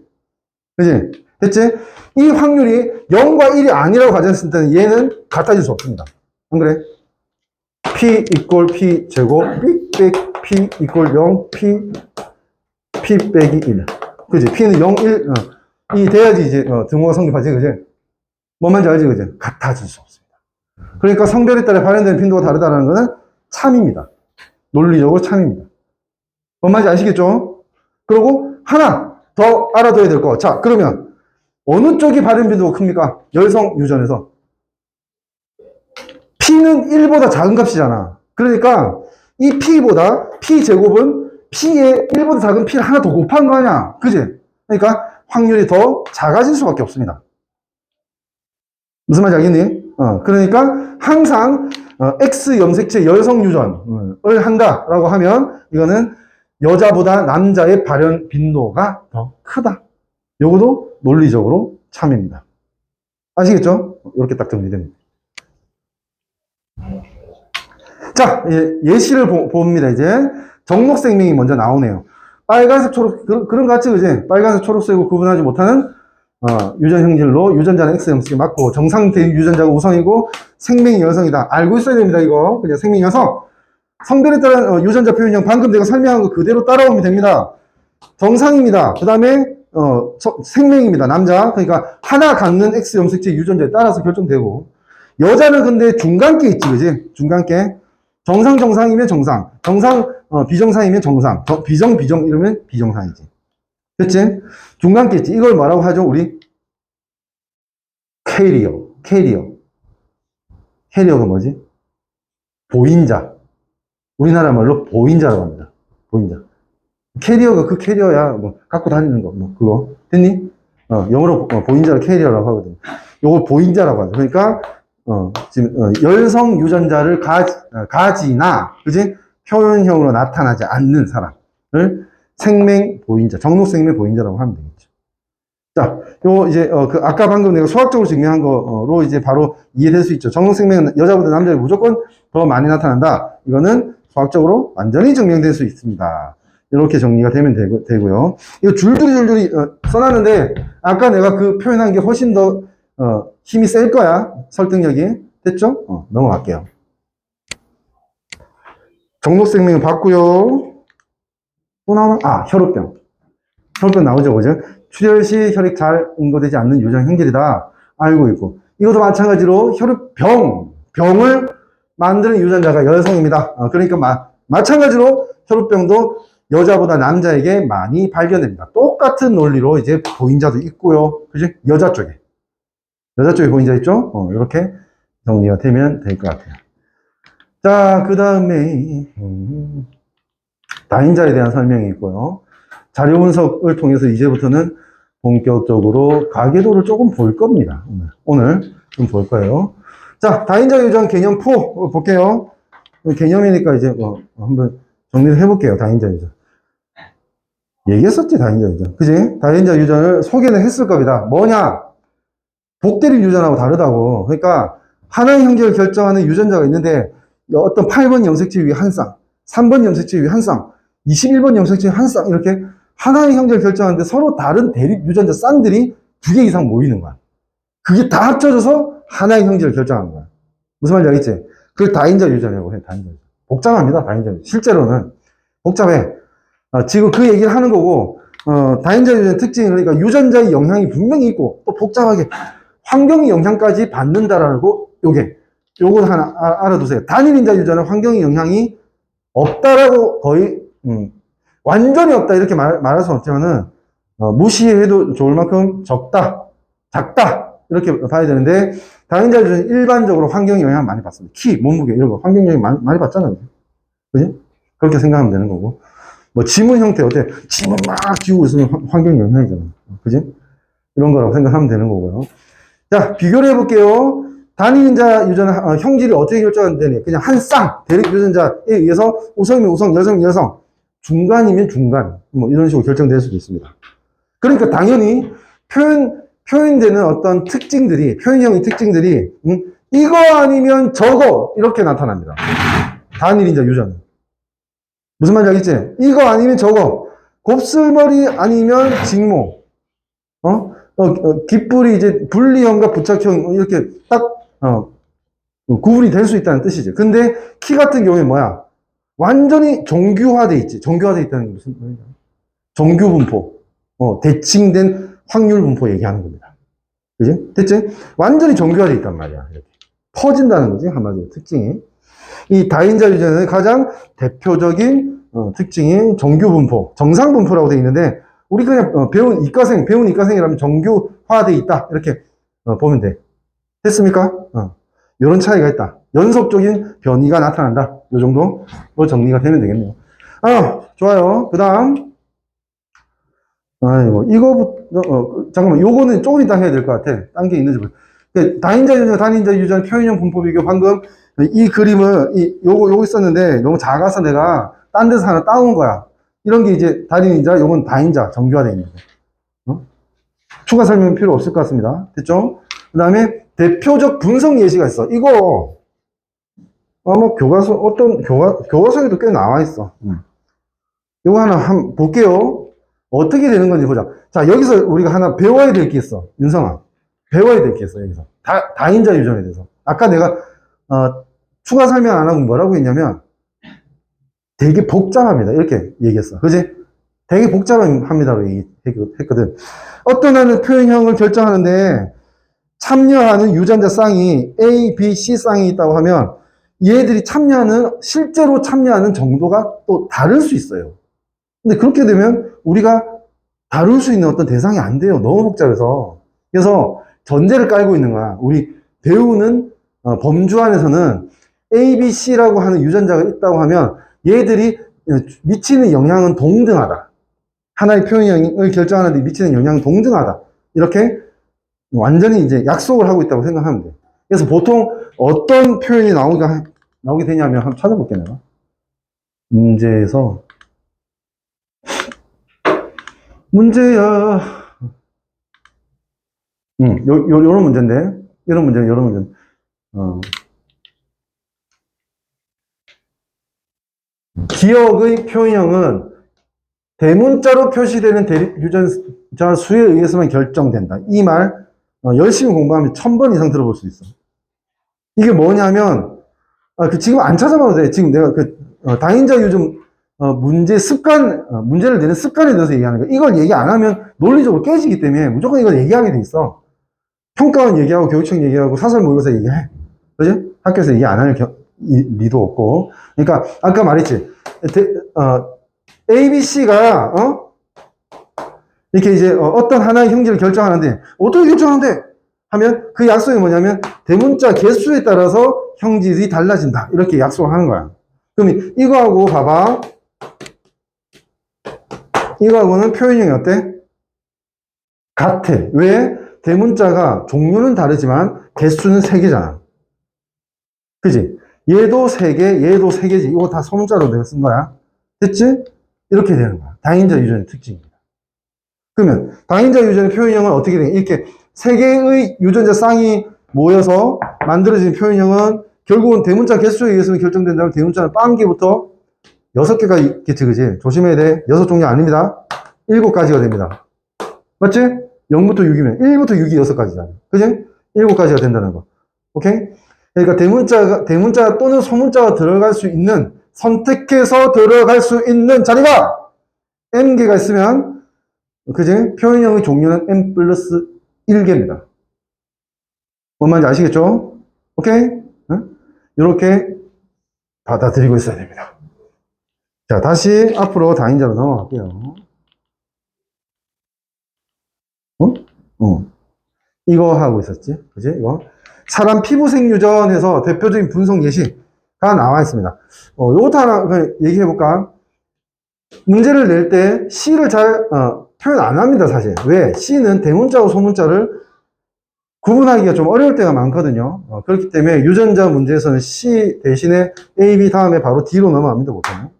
그지? 됐지? 이 확률이 0과 1이 아니라고 가정했을 때는 얘는 같아질 수 없습니다. 안 그래? P 이꼴 P 제곱, P 이꼴 0, P 빼기 1. 그지? P는 0, 1, 이 돼야지 이제, 등호가 성립하지, 그지? 뭔 말인지 알지, 그지? 같아질 수 없습니다. 그러니까 성별에 따라 발현되는 빈도가 다르다는 것은 참입니다. 논리적으로 참입니다. 뭔 말인지 아시겠죠? 그리고 하나 더 알아둬야 될 거. 자, 그러면 어느 쪽이 발현 빈도가 큽니까? 열성 유전에서. P는 1보다 작은 값이잖아. 그러니까 이 P보다 P 제곱은 P의 1보다 작은 P를 하나 더 곱한 거 아니야. 그지? 그러니까 확률이 더 작아질 수밖에 없습니다. 무슨 말인지 알겠니? 그러니까 항상 X 염색체 열성 유전을 한다라고 하면 이거는 여자보다 남자의 발현 빈도가 더 크다. 요것도 논리적으로 참입니다. 아시겠죠? 이렇게 딱 정리됩니다. 자, 예시를 봅니다. 이제 정록생명이 먼저 나오네요. 빨간색, 초록, 그런 거 같지, 그지? 빨간색, 초록색으로 구분하지 못하는 유전 형질로 유전자는 X 염색이 맞고 정상대 유전자가 우성이고 생명이 여성이다. 알고 있어야 됩니다. 이거 그냥 생명이 여성. 성별에 따른 유전자 표현형 방금 내가 설명한 거 그대로 따라오면 됩니다. 정상입니다. 그 다음에 생명입니다. 남자. 그러니까 하나 갖는 X 염색체 유전자에 따라서 결정되고 여자는 근데 중간계 있지, 그지? 중간계. 정상이면 정상. 비정상이면 정상. 비정 이러면 비정상이지. 그치? 중간계 있지. 이걸 뭐라고 하죠, 우리? 캐리어가 뭐지? 보인자. 우리나라 말로 보인자라고 합니다. 보인자. 캐리어가 그 캐리어야. 뭐, 갖고 다니는 거, 뭐, 그거. 됐니? 영어로 보인자를 캐리어라고 하거든. 요걸 보인자라고 하죠. 그러니까, 지금, 열성 유전자를 가지나, 그지? 표현형으로 나타나지 않는 사람을 생명 보인자, 정록생명 보인자라고 하면 되겠죠. 자, 이제, 아까 방금 내가 수학적으로 증명한 거로 이제 바로 이해될 수 있죠. 정록생명은 여자보다 남자가 무조건 더 많이 나타난다. 이거는 수학적으로 완전히 증명될 수 있습니다. 이렇게 정리가 되면 되고요. 이거 줄줄이 써놨는데, 아까 내가 그 표현한 게 훨씬 더, 힘이 셀 거야. 설득력이. 됐죠? 넘어갈게요. 정록생명은 봤고요. 또 나오나? 혈우병. 혈우병 나오죠, 그죠? 출혈 시 혈액 잘 응고되지 않는 유전 형질이다. 알고 있고. 이것도 마찬가지로 병을 만드는 유전자가 여성입니다. 그러니까 마찬가지로 혈우병도 여자보다 남자에게 많이 발견됩니다. 똑같은 논리로 이제 보인자도 있고요. 그지? 여자 쪽에 보인자 있죠? 이렇게 정리가 되면 될 것 같아요. 자, 그 다음에, 다인자에 대한 설명이 있고요. 자료 분석을 통해서 이제부터는 본격적으로 가계도를 조금 볼 겁니다. 오늘 좀 볼 거예요. 자, 다인자 유전 개념 4 볼게요. 개념이니까 이제 한번 정리를 해볼게요. 다인자 유전. 얘기했었지, 다인자 유전. 그지? 다인자 유전을 소개는 했을 겁니다. 뭐냐? 복대립 유전하고 다르다고. 그러니까 하나의 형질을 결정하는 유전자가 있는데 어떤 8번 염색체 위에 한 쌍, 3번 염색체 위에 한 쌍, 21번 염색체 위에 한 쌍, 이렇게 하나의 형질을 결정하는데 서로 다른 대립 유전자 쌍들이 2개 이상 모이는 거야. 그게 다 합쳐져서 하나의 형질을 결정하는 거야. 무슨 말인지 알겠지? 그걸 다인자 유전이라고 해, 다인자 유전. 복잡합니다, 다인자 유전. 실제로는 복잡해. 지금 그 얘기를 하는 거고, 다인자 유전의 특징이 그러니까 유전자의 영향이 분명히 있고 또 복잡하게 환경의 영향까지 받는다라는 거 요거 하나 알아두세요. 단일인자 유전은 환경의 영향이 없다라고 거의 완전히 없다 이렇게 말할 수는 없지만은 무시해도 좋을 만큼 적다, 작다 이렇게 봐야 되는데 다인자 유전은 일반적으로 환경의 영향을 많이 받습니다. 키, 몸무게 이런 거 환경 영향 많이 받잖아요. 그지? 그렇게 생각하면 되는 거고 뭐 지문 형태 어때? 지문 막 지우고 있으면 환경 영향이잖아. 그지? 이런 거라고 생각하면 되는 거고요. 자, 비교를 해볼게요. 단위인자 유전의 형질이 어떻게 결정되니? 그냥 한 쌍, 대립 유전자에 의해서 우성이면 우성, 여성이면 여성, 중간이면 중간, 뭐 이런 식으로 결정될 수도 있습니다. 그러니까 당연히 표현되는 어떤 특징들이, 표현형의 특징들이, 이거 아니면 저거, 이렇게 나타납니다. 단일인자 유전. 무슨 말인지 알겠지? 이거 아니면 저거. 곱슬머리 아니면 직모. 깃불이 이제 분리형과 부착형, 이렇게 딱, 구분이 될 수 있다는 뜻이죠. 근데 키 같은 경우에 뭐야? 완전히 정규화돼 있지. 정규화돼 있다는 게 무슨 말이냐? 정규 분포. 대칭된 확률 분포 얘기하는 겁니다. 그지? 됐지? 완전히 정규화돼 있단 말이야. 이렇게. 퍼진다는 거지. 한마디로 특징이. 이 다인자 유전의 가장 대표적인 특징이 정규 분포, 정상 분포라고 되어 있는데, 우리 그냥 배운 이과생이라면 정규화돼 있다. 이렇게 보면 돼. 됐습니까? 이런 차이가 있다. 연속적인 변이가 나타난다. 이 정도 정리가 되면 되겠네요. 좋아요. 그 다음. 잠깐만, 요거는 조금 이따 해야 될 것 같아. 딴 게 있는지 모르겠어. 다인자 유전, 단인자 유전, 표현형 분포 비교. 방금 이 그림은, 요거 있었는데 너무 작아서 내가 딴 데서 하나 따온 거야. 이런 게 이제 단인자, 요건 다인자, 정규화되어 있는 거. 추가 설명 필요 없을 것 같습니다. 됐죠? 그 다음에 대표적 분석 예시가 있어. 이거, 뭐 교과서에도 꽤 나와 있어. 이거 하나 한번 볼게요. 어떻게 되는 건지 보자. 자, 여기서 우리가 하나 배워야 될 게 있어. 윤성아. 배워야 될 게 있어, 여기서. 다인자 유전에 대해서. 아까 내가, 추가 설명 안 하고 뭐라고 했냐면, 되게 복잡합니다. 이렇게 얘기했어. 그지? 되게 복잡합니다로 얘기했거든. 어떤 하는 표현형을 결정하는데, 참여하는 유전자 쌍이 A, B, C 쌍이 있다고 하면, 얘들이 실제로 참여하는 정도가 또 다를 수 있어요. 근데 그렇게 되면 우리가 다룰 수 있는 어떤 대상이 안 돼요. 너무 복잡해서. 그래서 전제를 깔고 있는 거야. 우리 배우는 범주 안에서는 A, B, C라고 하는 유전자가 있다고 하면 얘들이 미치는 영향은 동등하다. 하나의 표현형을 결정하는 데 미치는 영향은 동등하다. 이렇게 완전히 이제 약속을 하고 있다고 생각하면 돼. 그래서 보통 어떤 표현이 나오게 되냐면 한번 찾아볼게 내가. 문제야. 요런 문제인데. 이런 문제. 기억의 표현형은 대문자로 표시되는 대립 유전자 수에 의해서만 결정된다. 이 말, 열심히 공부하면 1000번 이상 들어볼 수 있어. 이게 뭐냐면, 지금 안 찾아봐도 돼. 지금 내가 다인자 유전 문제를 내는 습관에 대해서 얘기하는 거야. 이걸 얘기 안 하면 논리적으로 깨지기 때문에 무조건 이걸 얘기하게 돼 있어. 평가원 얘기하고 교육청 얘기하고 사설 모의고사 얘기해. 그지? 학교에서 얘기 안 할 리도 없고. 그러니까 아까 말했지. A, B, C가 이렇게 이제 어떤 하나의 형질을 결정하는데 어떻게 결정하는데 하면 그 약속이 뭐냐면 대문자 개수에 따라서 형질이 달라진다. 이렇게 약속을 하는 거야. 그럼 이거하고 봐봐. 이거하고는 표현형이 어때? 같아. 왜? 대문자가 종류는 다르지만 개수는 3개잖아. 그지? 얘도 3개, 얘도 3개지. 이거 다 소문자로 내가 쓴 거야. 됐지? 이렇게 되는 거야. 다인자 유전의 특징입니다. 그러면 다인자 유전의 표현형은 어떻게 되냐? 이렇게 3개의 유전자 쌍이 모여서 만들어진 표현형은 결국은 대문자 개수에 의해서 결정된다면 대문자는 0개부터 6개가 있겠지, 그지? 조심해야 돼. 6종류 아닙니다. 7가지가 됩니다. 맞지? 0부터 6이면 1부터 6이 6가지잖아. 그지? 7가지가 된다는 거. 오케이? 그러니까 대문자 또는 소문자가 들어갈 수 있는, 선택해서 들어갈 수 있는 자리가 N개가 있으면 그지? 표현형의 종류는 n 플러스 1개입니다. 뭔 말인지 아시겠죠? 오케이? 응? 이렇게 받아들이고 있어야 됩니다. 자, 다시 앞으로 다인자로 넘어갈게요. 어? 이거 하고 있었지? 그지? 이거. 사람 피부색 유전에서 대표적인 분석 예시가 나와 있습니다. 요것도 하나 얘기해볼까? 문제를 낼 때 C를 잘 표현 안 합니다, 사실. 왜? C는 대문자와 소문자를 구분하기가 좀 어려울 때가 많거든요. 그렇기 때문에 유전자 문제에서는 C 대신에 A, B 다음에 바로 D로 넘어갑니다, 보통.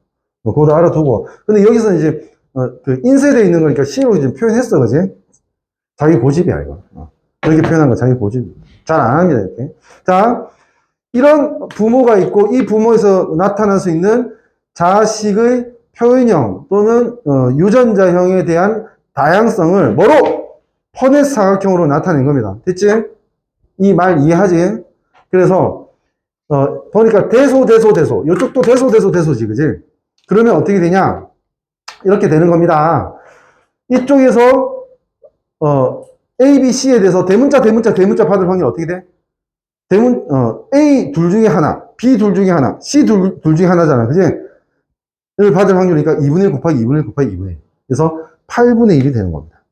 그것도 알아두고. 근데 여기서 이제 그 인쇄되어 있는 거니까 C로 이제 표현했어, 그지? 자기 고집이야, 이거. 이렇게 표현한 거 자기 고집. 잘 안 합니다, 이렇게. 자, 이런 부모가 있고, 이 부모에서 나타날 수 있는 자식의 표현형 또는 유전자형에 대한 다양성을 뭐로? 퍼넷 사각형으로 나타낸 겁니다. 됐지? 이 말 이해하지? 그래서 보니까 대소. 이쪽도 대소지, 그지? 그러면 어떻게 되냐? 이렇게 되는 겁니다. 이쪽에서 A, B, C에 대해서 대문자 받을 확률이 어떻게 돼? A 둘 중에 하나, B 둘 중에 하나, C 둘 중에 하나잖아. 그지? 를 받을 확률이니까 2분의 1 곱하기 2분의 1 곱하기 2분의 1. 그래서 8분의 1이 되는 겁니다.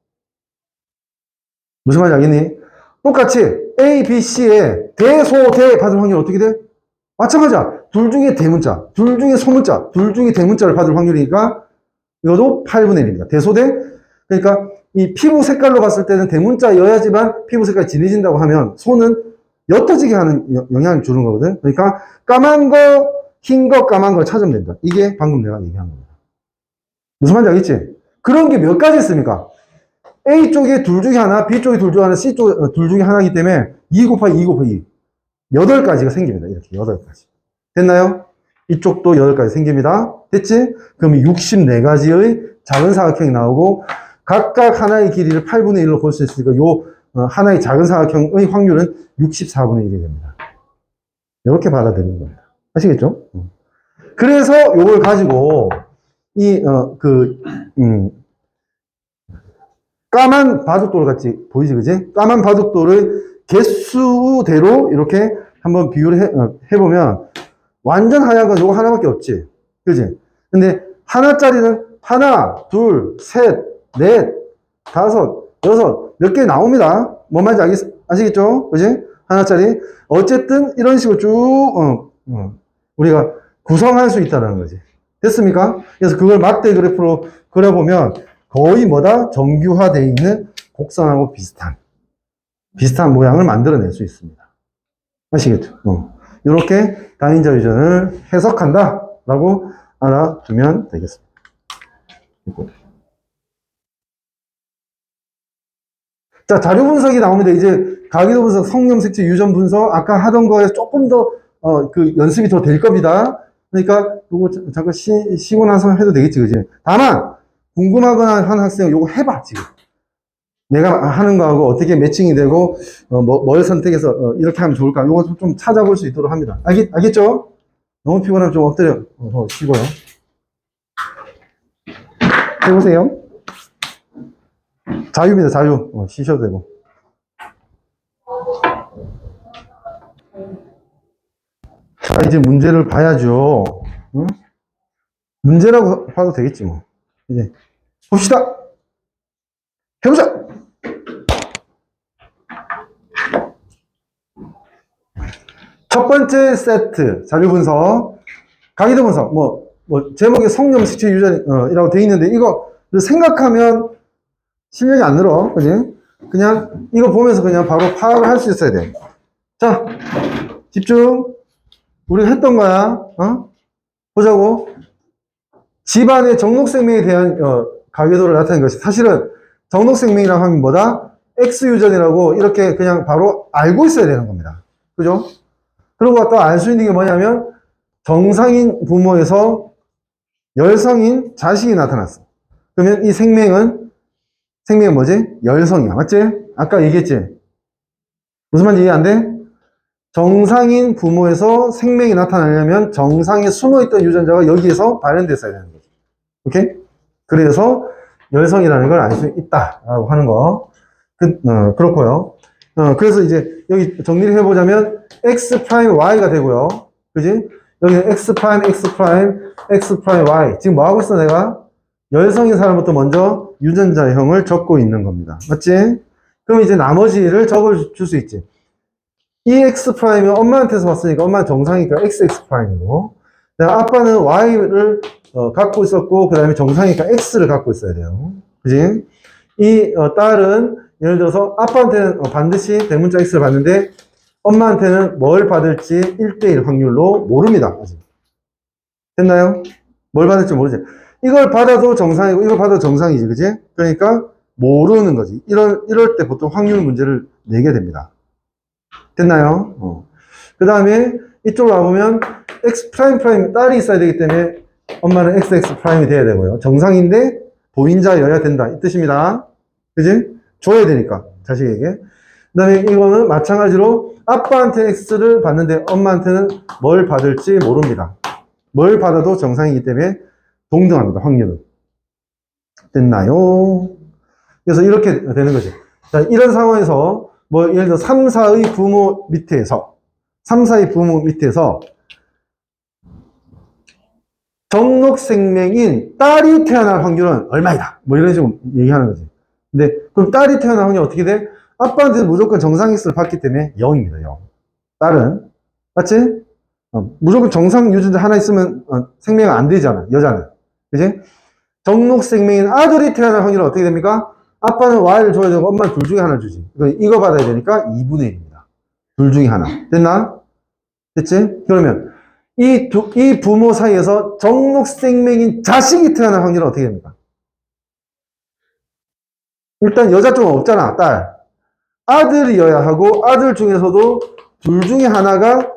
무슨 말인지 알겠니? 똑같이 A, B, C에 대소대 받을 확률이 어떻게 돼? 마찬가지야. 둘 중에 대문자, 둘 중에 소문자, 둘 중에 대문자를 받을 확률이니까 이것도 8분의 1입니다. 대소대. 그러니까 이 피부 색깔로 봤을 때는 대문자여야지만 피부 색깔이 진해진다고 하면 소는 옅어지게 하는 영향을 주는 거거든. 그러니까 까만 거, 흰 거, 까만 걸 찾으면 됩니다. 이게 방금 내가 얘기한 겁니다. 무슨 말인지 알겠지? 그런 게 몇 가지 있습니까? A 쪽에 둘 중에 하나, B 쪽에 둘 중에 하나, C 쪽에 둘 중에 하나이기 때문에 2 곱하기 2 곱하기 2. 8가지가 생깁니다. 이렇게 8가지. 됐나요? 이쪽도 8가지 생깁니다. 됐지? 그럼 64가지의 작은 사각형이 나오고 각각 하나의 길이를 8분의 1로 볼 수 있으니까 요 하나의 작은 사각형의 확률은 64분의 1이 됩니다. 이렇게 받아들이는 겁니다. 아시겠죠? 그래서 요걸 가지고 이 까만 바둑돌 같이 보이지, 그지? 까만 바둑돌을 개수대로 이렇게 한번 비교를 해보면 완전 하얀 건 요거 하나밖에 없지. 그지? 근데 하나짜리는 하나, 둘, 셋, 넷, 다섯, 여섯, 몇 개 나옵니다. 뭔 말인지 아시겠죠? 그지? 하나짜리. 어쨌든 이런 식으로 쭉, 우리가 구성할 수 있다는 거지. 됐습니까? 그래서 그걸 막대 그래프로 그려보면 거의 뭐다? 정규화되어 있는 곡선하고 비슷한 모양을 만들어낼 수 있습니다. 아시겠죠? 이렇게 다인자 유전을 해석한다 라고 알아두면 되겠습니다. 자, 자료 분석이 나옵니다. 이제 가기도 분석, 성형 색채 유전 분석 아까 하던 거에 조금 더 그 연습이 더 될 겁니다. 그러니까 요거 잠깐 쉬고 나서 해도 되겠지, 그지? 다만 궁금하거나 한 학생은 요거 해봐, 지금. 내가 하는 거하고 어떻게 매칭이 되고, 뭘 선택해서, 이렇게 하면 좋을까? 요거 좀 찾아볼 수 있도록 합니다. 알겠죠? 너무 피곤하면 좀 엎드려, 쉬고요. 해보세요. 자유입니다, 자유. 쉬셔도 되고. 자, 이제 문제를 봐야죠. 응? 문제라고 봐도 되겠지, 뭐. 이제, 봅시다! 해보자! 첫 번째 세트, 자료 분석, 가기도 분석, 제목에 성령 색채 유전이라고 되어 있는데, 이거 생각하면 실력이 안 늘어, 그지? 그냥 이거 보면서 그냥 바로 파악을 할 수 있어야 돼. 자, 집중. 우리가 했던 거야, 보자고. 집안의 정록생명에 대한 가계도를 나타낸 것이 사실은 정록생명이라고 하면 뭐다? X유전이라고 이렇게 그냥 바로 알고 있어야 되는 겁니다. 그죠? 그리고 또 알 수 있는 게 뭐냐면 정상인 부모에서 열성인 자식이 나타났어. 그러면 이 생명은 뭐지? 열성이야. 맞지? 아까 얘기했지? 무슨 말인지 이해 안 돼? 정상인 부모에서 생명이 나타나려면 정상에 숨어있던 유전자가 여기에서 발현됐어야 되는 거죠. 오케이? 그래서 열성이라는 걸 알 수 있다라고 하는 거. 그렇고요. 그래서 이제 여기 정리를 해보자면 x 프라임 y가 되고요. 그지? 여기는 x 프라임, x 프라임, x 프라임 y. 지금 뭐 하고 있어, 내가? 열성인 사람부터 먼저 유전자형을 적고 있는 겁니다. 맞지? 그럼 이제 나머지를 적어줄 수 있지. 이 x 프라임이 엄마한테서 왔으니까 엄마는 정상이니까 xx 프라임이고, 아빠는 y를 갖고 있었고, 그 다음에 정상이니까 x를 갖고 있어야 돼요. 그지? 이 딸은 예를 들어서 아빠한테는 반드시 대문자 x를 받는데 엄마한테는 뭘 받을지 1대1 확률로 모릅니다. 아직. 됐나요? 뭘 받을지 모르지. 이걸 받아도 정상이고 이걸 받아도 정상이지. 그지? 그러니까 모르는 거지. 이럴 때 보통 확률 문제를 내게 됩니다. 됐나요? 그 다음에 이쪽으로 와보면 x 프라임 프라임 딸이 있어야 되기 때문에 엄마는 xx 프라임이 돼야 되고요. 정상인데 보인자여야 된다. 이 뜻입니다. 그지? 줘야 되니까 자식에게. 그 다음에 이거는 마찬가지로 아빠한테 x를 받는데 엄마한테는 뭘 받을지 모릅니다. 뭘 받아도 정상이기 때문에 동등합니다. 확률은. 됐나요? 그래서 이렇게 되는 거죠. 자, 이런 상황에서 뭐 예를 들어 3, 4의 부모 밑에서 3, 4의 부모 밑에서 정록생명인 딸이 태어날 확률은 얼마이다. 뭐 이런 식으로 얘기하는 거지. 근데 그럼 딸이 태어날 확률이 어떻게 돼? 아빠한테는 무조건 정상 x를 받기 때문에 0입니다. 0. 딸은. 맞지? 무조건 정상 유전자 하나 있으면 생명은 안 되잖아. 여자는. 그지? 정록생명인 아들이 태어날 확률은 어떻게 됩니까? 아빠는 y를 줘야 되고 엄마는 둘 중에 하나 주지. 이거 받아야 되니까 2분의 1입니다. 둘 중에 하나. 됐나? 됐지? 그러면 이 부모 사이에서 정록생명인 자식이 태어날 확률은 어떻게 됩니까? 일단 여자 쪽은 없잖아. 딸. 아들이어야 하고 아들 중에서도 둘 중에 하나가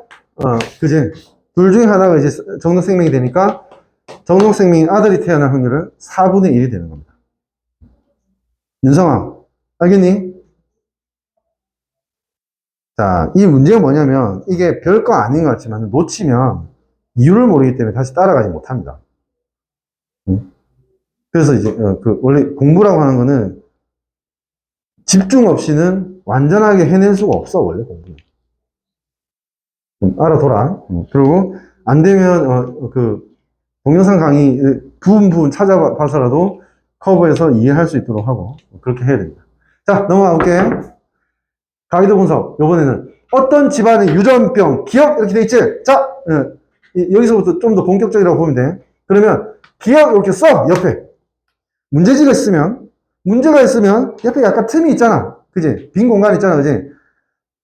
그지? 둘 중에 하나가 이제 정록생명이 되니까 정록생명인 아들이 태어날 확률은 4분의 1이 되는 겁니다. 윤성아, 알겠니? 자, 이 문제가 뭐냐면 이게 별거 아닌 것 같지만 놓치면 이유를 모르기 때문에 다시 따라가지 못합니다. 그래서 이제 원래 공부라고 하는 거는 집중 없이는 완전하게 해낼 수가 없어. 원래 공부는. 알아둬라. 그리고 안 되면 동영상 강의 부분 찾아봐서라도 커버해서 이해할 수 있도록 하고 그렇게 해야 됩니다. 자, 넘어가 볼게요. 가이드 분석. 이번에는 어떤 집안의 유전병, 기억 이렇게 돼 있지? 자, 여기서부터 좀 더 본격적이라고 보면 돼. 그러면 기억 이렇게 써. 옆에 문제가 있으면 옆에 약간 틈이 있잖아. 그지? 빈 공간 있잖아. 그지?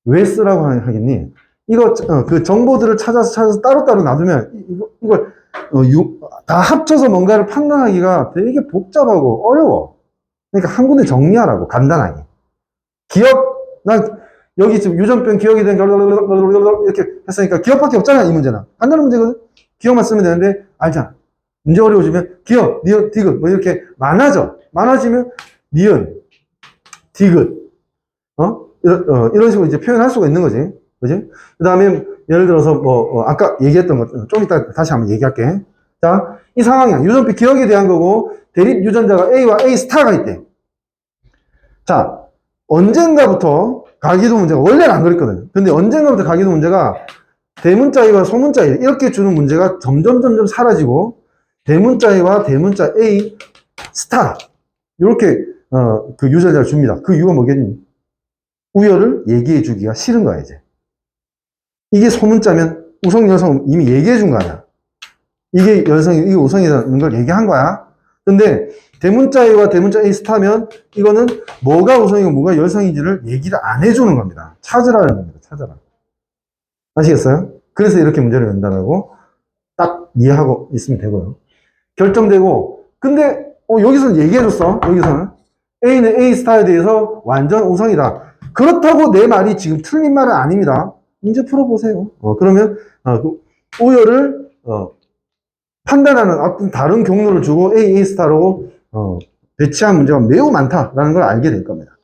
왜 쓰라고 하겠니? 이거 그 정보들을 찾아서 따로따로 놔두면 이걸 다 합쳐서 뭔가를 판단하기가 되게 복잡하고 어려워. 그러니까 한 군데 정리하라고 간단하게. 기억, 난 여기 지금 유전병 기억이 된 이렇게 했으니까 기억밖에 없잖아. 이 문제는 간단한 문제거든. 기억만 쓰면 되는데 알잖아. 문제 어려워지면 기억, 니은, 디귿 뭐 이렇게 많아지면 니은, 디귿 이런 식으로 이제 표현할 수가 있는 거지. 그지? 그 다음에 예를 들어서 아까 얘기했던 것 좀 이따 다시 한번 얘기할게. 자, 이 상황이야. 유전병 기억에 대한 거고 대립 유전자가 A와 A 스타가 있대. 자, 언젠가부터 가기도 문제가 원래는 안 그랬거든. 근데 언젠가부터 가기도 문제가 대문자 A와 소문자 A 이렇게 주는 문제가 점점 사라지고 대문자 A와 대문자 A 스타 이렇게 그 유전자를 줍니다. 그 이유가 뭐겠니? 우열을 얘기해 주기가 싫은 거야 이제. 이게 소문자면 우성 여성 이미 얘기해 준 거 아니야. 이게 여성이 이게 우성이라는 걸 얘기한 거야. 근데 대문자 A와 대문자 A 스타면 이거는 뭐가 우성이고 뭐가 열성인지를 얘기를 안 해주는 겁니다. 찾으라는 겁니다. 찾아라. 아시겠어요? 그래서 이렇게 문제를 낸다라고 딱 이해하고 있으면 되고요. 결정되고 근데 여기서는 얘기해줬어. 여기서는 A는 A 스타에 대해서 완전 우성이다. 그렇다고 내 말이 지금 틀린 말은 아닙니다. 문제 풀어보세요. 그러면 그 우열을 판단하는 어떤 다른 경로를 주고 A 스타로 배치한 문제가 매우 많다라는 걸 알게 될 겁니다.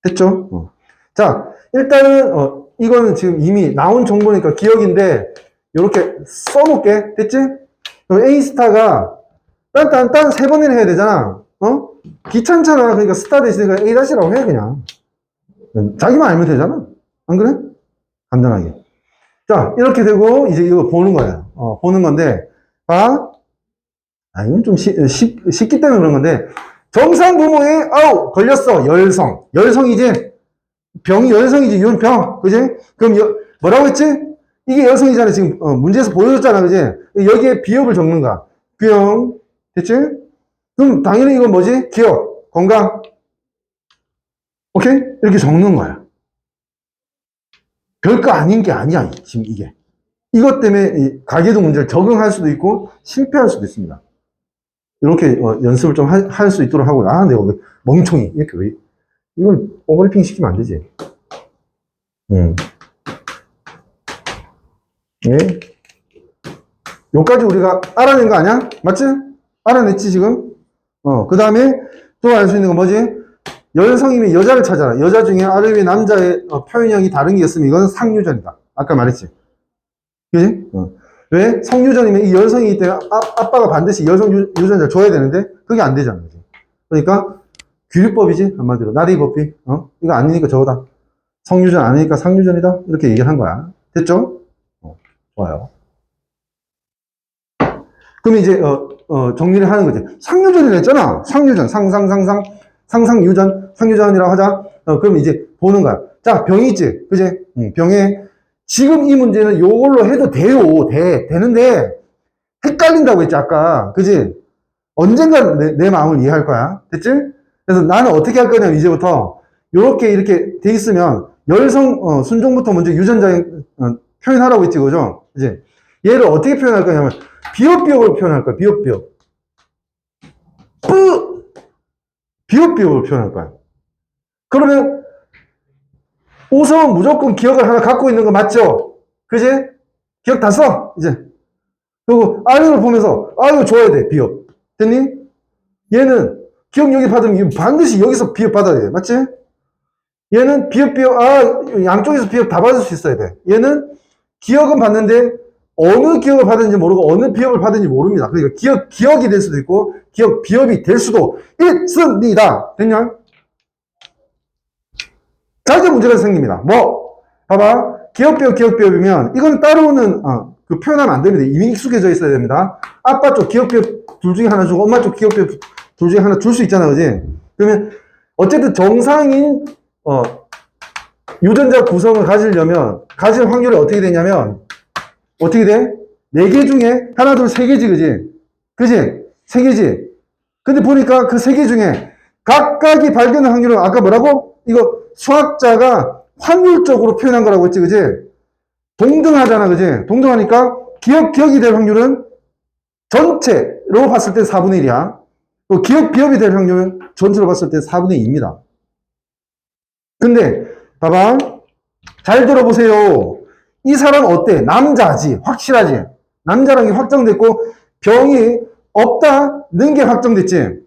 됐죠? 자, 일단은 이거는 지금 이미 나온 정보니까 기억인데 이렇게 써놓을게. 됐지? A 스타가 딴 세 번이나 해야 되잖아. 귀찮잖아. 그러니까 스타 대신에 A-라고 해, 그냥. 자기만 알면 되잖아. 안 그래? 간단하게. 자, 이렇게 되고, 이제 이거 보는 거예요. 보는 건데, 봐. 이건 좀 쉽기 때문에 그런 건데, 정상 부모에, 걸렸어. 열성. 열성이지? 병이 열성이지, 병. 그지? 그럼, 뭐라고 했지? 이게 열성이잖아. 지금, 문제에서 보여줬잖아. 그지? 여기에 비읍을 적는 거야. 병. 됐지? 그럼 당연히 이건 뭐지? 기억. 건강. 오케이? 이렇게 적는 거야. 별거 아닌 게 아니야, 지금 이게. 이것 때문에 가계도 문제를 적응할 수도 있고, 실패할 수도 있습니다. 이렇게 연습을 좀 할 수 있도록 하고, 내가 왜 멍청이. 이렇게 왜, 이걸 오버래핑 시키면 안 되지. 예. 여기까지 우리가 알아낸 거 아니야? 맞지? 알아냈지, 지금? 그 다음에 또 알 수 있는 건 뭐지? 여성이면 여자를 찾아라. 여자 중에 아래 위 남자의 표현형이 다른 게 있으면 이건 상유전이다. 아까 말했지. 그지? 왜? 성유전이면 이 여성이기 때문에 아빠가 반드시 여성 유전자를 줘야 되는데 그게 안 되잖아. 그지? 그러니까 규律법이지, 한마디로. 나리법비. 이거 아니니까 저거다. 성유전 아니니까 상유전이다. 이렇게 얘기를 한 거야. 됐죠? 좋아요. 그럼 이제 정리를 하는 거지. 상유전이라 했잖아. 상유전, 상상유전, 상유전이라고 하자. 그럼 이제 보는 거야. 자, 병이 있지, 그지? 병에 지금 이 문제는 요걸로 해도 돼요. 되는데 헷갈린다고 했지 아까, 그지? 언젠가 내 마음을 이해할 거야. 됐지? 그래서 나는 어떻게 할 거냐면 이제부터 요렇게 이렇게 돼 있으면 열성 순종부터 먼저 유전자 표현하라고 했지, 그죠? 이제 얘를 어떻게 표현할 거냐면 비읍비읍으로 표현할 거야. 비읍비읍. 비읍비읍으로 표현할 거야. 그러면 우선 무조건 기억을 하나 갖고 있는 거 맞죠? 그지? 기억 다 써, 이제. 그리고 아이를 보면서 이거 줘야 돼. 비읍. 됐니? 얘는 기억력이 받으면 반드시 여기서 비읍 받아야 돼. 맞지? 얘는 비읍 양쪽에서 비읍 다 받을 수 있어야 돼. 얘는 기억은 받는데 어느 기억을 받은지 모르고 어느 비읍을 받은지 모릅니다. 그러니까 기억이 될 수도 있고 비읍이 될 수도 있습니다. 됐냐? 자, 이제 문제가 생깁니다. 봐봐. 기억비읍이면 이건 따로는 그 표현하면 안 됩니다. 이미 익숙해져 있어야 됩니다. 아빠 쪽 기억비읍 둘 중에 하나 주고 엄마 쪽 기억비읍 둘 중에 하나 줄 수 있잖아, 그지? 그러면 어쨌든 정상인 유전자 구성을 가질 확률이 어떻게 되냐면 어떻게 돼? 4개 중에 하나, 둘, 3개지, 그지? 그지? 3개지? 근데 보니까 그 3개 중에 각각이 발견할 확률은 아까 뭐라고? 이거 수학자가 확률적으로 표현한 거라고 했지, 그지? 동등하잖아, 그지? 동등하니까 기억이 될 확률은 전체로 봤을 때 4분의 1이야. 비읍이 될 확률은 전체로 봤을 때 4분의 2입니다. 근데 봐봐. 잘 들어보세요. 이 사람 어때? 남자지. 확실하지? 남자라는 게 확정됐고 병이 없다는 게 확정됐지.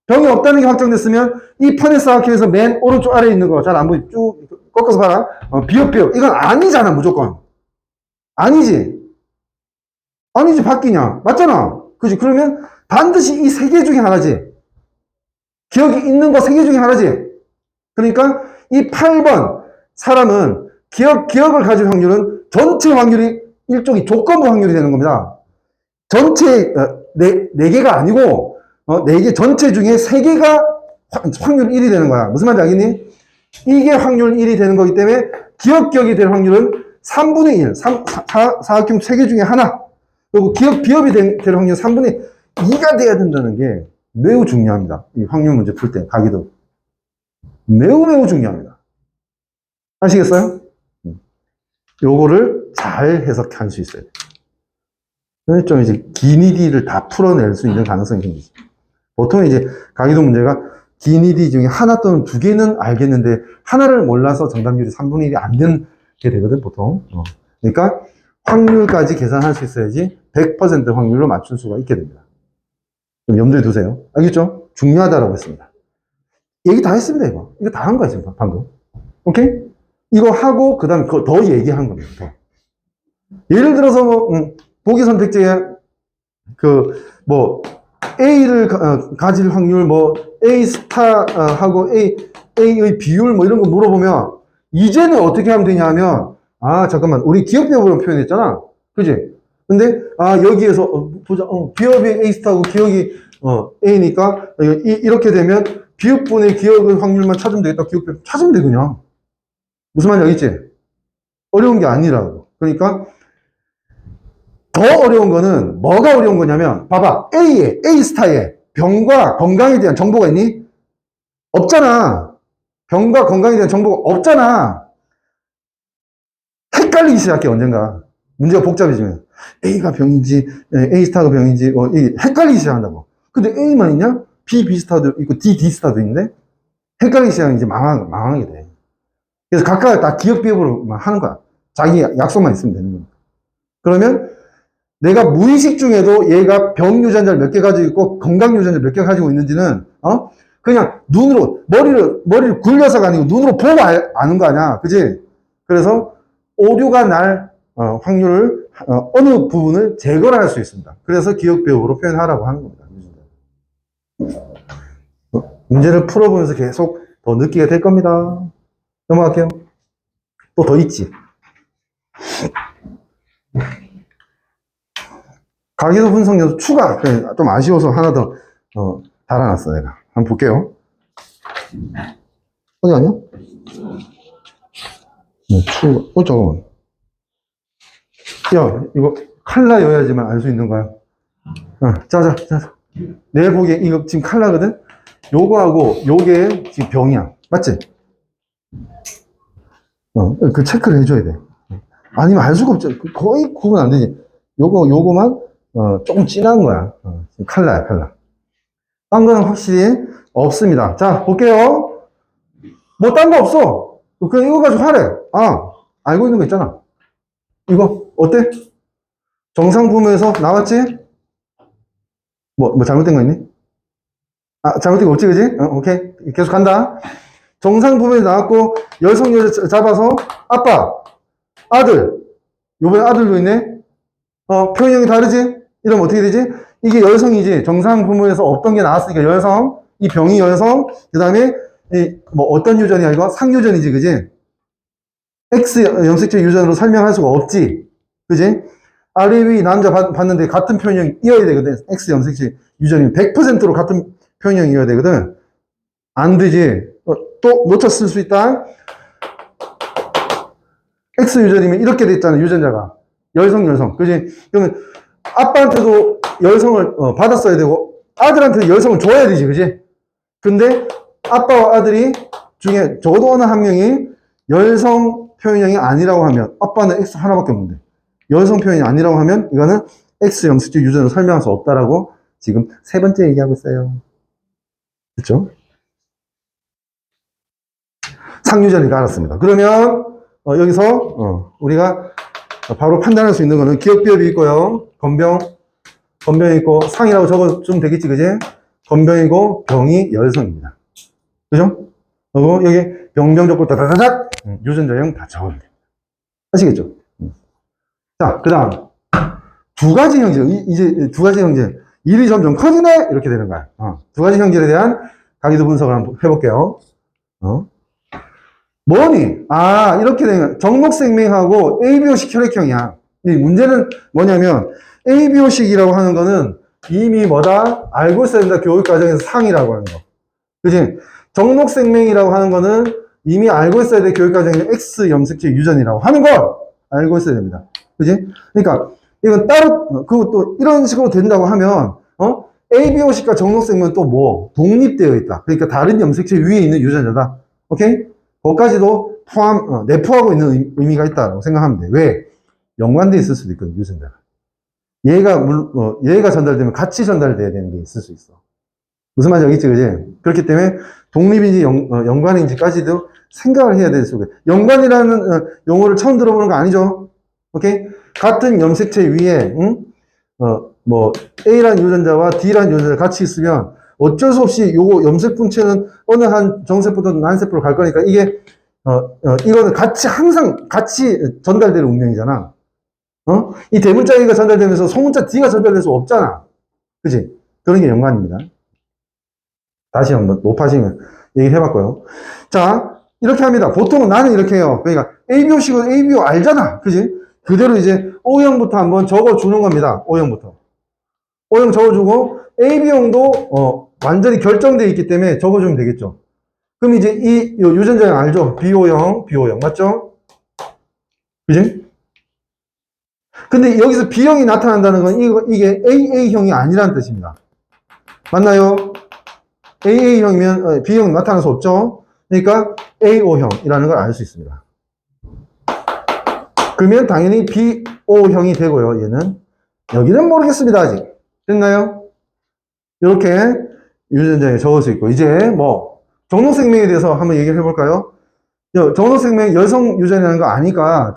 병이 없다는 게 확정됐으면 이 편에 쌓기위해서 맨 오른쪽 아래에 있는 거 잘 안 보이지? 쭉 꺾어서 봐라. 비읍. 이건 아니잖아, 무조건. 아니지. 바뀌냐? 맞잖아. 그지? 그러면 반드시 이 3개 중에 하나지. 기억이 있는 거 3개 중에 하나지. 그러니까 이 8번 사람은 기억을 가질 확률은 전체 확률이 일종의 조건부 확률이 되는 겁니다. 전체 4개가 아니고 4개 전체 중에 3개가 확률 1이 되는 거야. 무슨 말인지 알겠니? 이게 확률 1이 되는 거기 때문에 기억이 될 확률은 3분의 1, 사각형 3개 중에 하나. 그리고 비읍이 될 확률 3분의 2가 돼야 된다는 게 매우 중요합니다. 이 확률 문제 풀 때 가기도 매우 중요합니다. 아시겠어요? 요거를 잘 해석할 수 있어야 돼요. 좀 이제 기니디를 다 풀어낼 수 있는 가능성이 생기죠. 보통 이제 가기도 문제가 기니디 중에 하나 또는 2개는 알겠는데 하나를 몰라서 정답률이 3분의 1이 안 되게 되거든, 보통. 그러니까 확률까지 계산할 수 있어야지 100% 확률로 맞출 수가 있게 됩니다. 좀 염두에 두세요. 알겠죠? 중요하다라고 했습니다. 얘기 다 했습니다, 이거. 이거 다 한 거야, 지금, 방금. 오케이? 이거 하고, 그 다음에 더 얘기한 겁니다, 더. 예를 들어서, 보기 선택지에, A를 가질 확률, 뭐, A 스타하고 A의 비율, 뭐 이런 거 물어보면, 이제는 어떻게 하면 되냐 하면, 아, 잠깐만. 우리 기억비율로 표현했잖아. 그지? 근데, 아, 여기에서, 보자. 기억이 A 스타고 기억이, A니까, 이렇게 되면, 비읍분의 기억의 확률만 찾으면 되겠다. 기억비 찾으면 돼, 그냥. 무슨 말인지 알겠지? 어려운 게 아니라고. 그러니까, 더 어려운 거는 뭐가 어려운 거냐면 봐봐. A 스타에 병과 건강에 대한 정보가 있니? 없잖아. 병과 건강에 대한 정보가 없잖아. 헷갈리기 시작해 언젠가. 문제가 복잡해지면 A가 병인지 A 스타가 병인지 헷갈리기 시작한다고. 근데 A만 있냐? B 스타도 있고 D 스타도 있는데 헷갈리기 시작하면 이제 망하게 돼. 그래서 각각 다 기억 비읍으로 하는 거야. 자기 약속만 있으면 되는 거야. 그러면 내가 무의식 중에도 얘가 병 유전자를 몇 개 가지고 있고 건강 유전자를 몇 개 가지고 있는지는 그냥 눈으로 머리를 굴려서가 아니고 눈으로 보고 아는 거 아니야, 그지? 그래서 오류가 날 확률을 어느 부분을 제거를 할 수 있습니다. 그래서 기억 배역으로 표현하라고 하는 겁니다. 문제를 풀어보면서 계속 더 느끼게 될 겁니다. 넘어갈게요. 또 더 있지. 가계도 분석 요소 추가. 좀 아쉬워서 하나 더, 달아놨어, 내가. 한번 볼게요. 어디 갔냐? 추가. 잠깐만. 야, 이거 칼라여야지만 알 수 있는 거야. 자. 내 보기에 이거 지금 칼라거든? 요거하고 요게 지금 병이야. 맞지? 그 체크를 해줘야 돼. 아니면 알 수가 없죠. 거의 구분 안 되지. 요거만 조금 진한 거야. 칼라야, 칼라. 딴 거는 확실히 없습니다. 자, 볼게요. 뭐 딴 거 없어. 그냥 이거 가지고 하래. 알고 있는 거 있잖아. 이거, 어때? 정상 부문에서 나왔지? 뭐 잘못된 거 있니? 잘못된 거 없지, 그지? 오케이. 계속 간다. 정상 부문에 나왔고, 열성 여자 잡아서, 아빠, 아들. 요번에 아들도 있네? 표현형이 다르지? 이러면 어떻게 되지? 이게 열성이지. 정상 부문에서 없던 게 나왔으니까 열성. 이 병이 열성. 그 다음에, 뭐 어떤 유전이야, 이거? 상유전이지, 그지? X 염색체 유전으로 설명할 수가 없지. 그지? 아래 위 남자 봤는데 같은 표현형이 이어야 되거든. X 염색체 유전이면 100%로 같은 표현형이 이어야 되거든. 안 되지. 또 놓쳤을 수 있다. X 유전이면 이렇게 돼 있잖아, 유전자가. 열성. 그지? 그러면 아빠한테도 열성을 받았어야 되고 아들한테 열성을 줘야 되지, 그지? 근데 아빠와 아들이 중에 적어도 어느 한 명이 열성 표현형이 아니라고 하면 아빠는 X 하나밖에 없는데 열성 표현이 아니라고 하면 이거는 X 염색체 유전으로 설명할 수 없다라고 지금 세 번째 얘기하고 있어요. 그렇죠? 상유전이니까 알았습니다. 그러면 여기서 우리가 바로 판단할 수 있는 거는 기억비읍이 있고요. 건병이 있고 상이라고 적어주면 되겠지, 그지? 건병이고 병이 열성입니다. 그죠? 그리고 여기 병병 적고 다다다닥 유전자형 다 적으면 됩니다. 아시겠죠? 자, 그 다음 두 가지 형질. 이제 두 가지 형질. 일이 점점 커지네? 이렇게 되는 거야. 두 가지 형질에 대한 가계도 분석을 한번 해볼게요. 뭐니? 이렇게 되면 정목생명하고 ABO식 혈액형이야. 이 문제는 뭐냐면 ABO식이라고 하는 거는 이미 뭐다? 알고 있어야 된다. 교육과정에서 상이라고 하는 거. 그치? 정목생명이라고 하는 거는 이미 알고 있어야 돼. 교육과정에서 X 염색체 유전이라고 하는 걸 알고 있어야 됩니다. 그치? 그러니까 이건 따로 그리고 또 이런 식으로 된다고 하면 ABO식과 정목생명은 또 뭐? 독립되어 있다. 그러니까 다른 염색체 위에 있는 유전자다. 오케이? 그것까지도 내포하고 있는 의미가 있다고 생각하면 돼. 왜? 연관돼 있을 수도 있거든, 유전자가. 얘가 전달되면 같이 전달돼야 되는 게 있을 수 있어. 무슨 말인지 알겠지, 그지? 그렇기 때문에 독립인지 연관인지까지도 생각을 해야 될 수가 있어. 연관이라는 용어를 처음 들어보는 거 아니죠? 오케이? 같은 염색체 위에, 뭐, A라는 유전자와 D라는 유전자가 같이 있으면 어쩔 수 없이 요거 염색분체는 어느 한 정세포든 난세포로 갈 거니까 이게, 이거는 항상 같이 전달될 운명이잖아. 이 대문자 A가 전달되면서 소문자 D가 전달될 수 없잖아. 그지? 그런 게 연관입니다. 다시 한번 높아지면 얘기해봤고요. 자, 이렇게 합니다. 보통은 나는 이렇게 해요. 그러니까 ABO식은 ABO 알잖아. 그지? 그대로 이제 O형부터 한번 적어주는 겁니다. O형부터. O형 적어주고 AB형도 완전히 결정되어 있기 때문에 적어주면 되겠죠. 그럼 이제 이 유전자형 알죠? BO형, BO형. 맞죠? 그지? 근데 여기서 B형이 나타난다는 건 이게 AA형이 아니라는 뜻입니다. 맞나요? AA형이면 B형 나타날 수 없죠? 그러니까 AO형이라는 걸 알 수 있습니다. 그러면 당연히 BO형이 되고요. 얘는 여기는 모르겠습니다. 아직. 됐나요? 이렇게 유전자에 적을 수 있고 이제 뭐 정록생명에 대해서 한번 얘기를 해볼까요? 정록생명 여성 유전이라는 거 아니까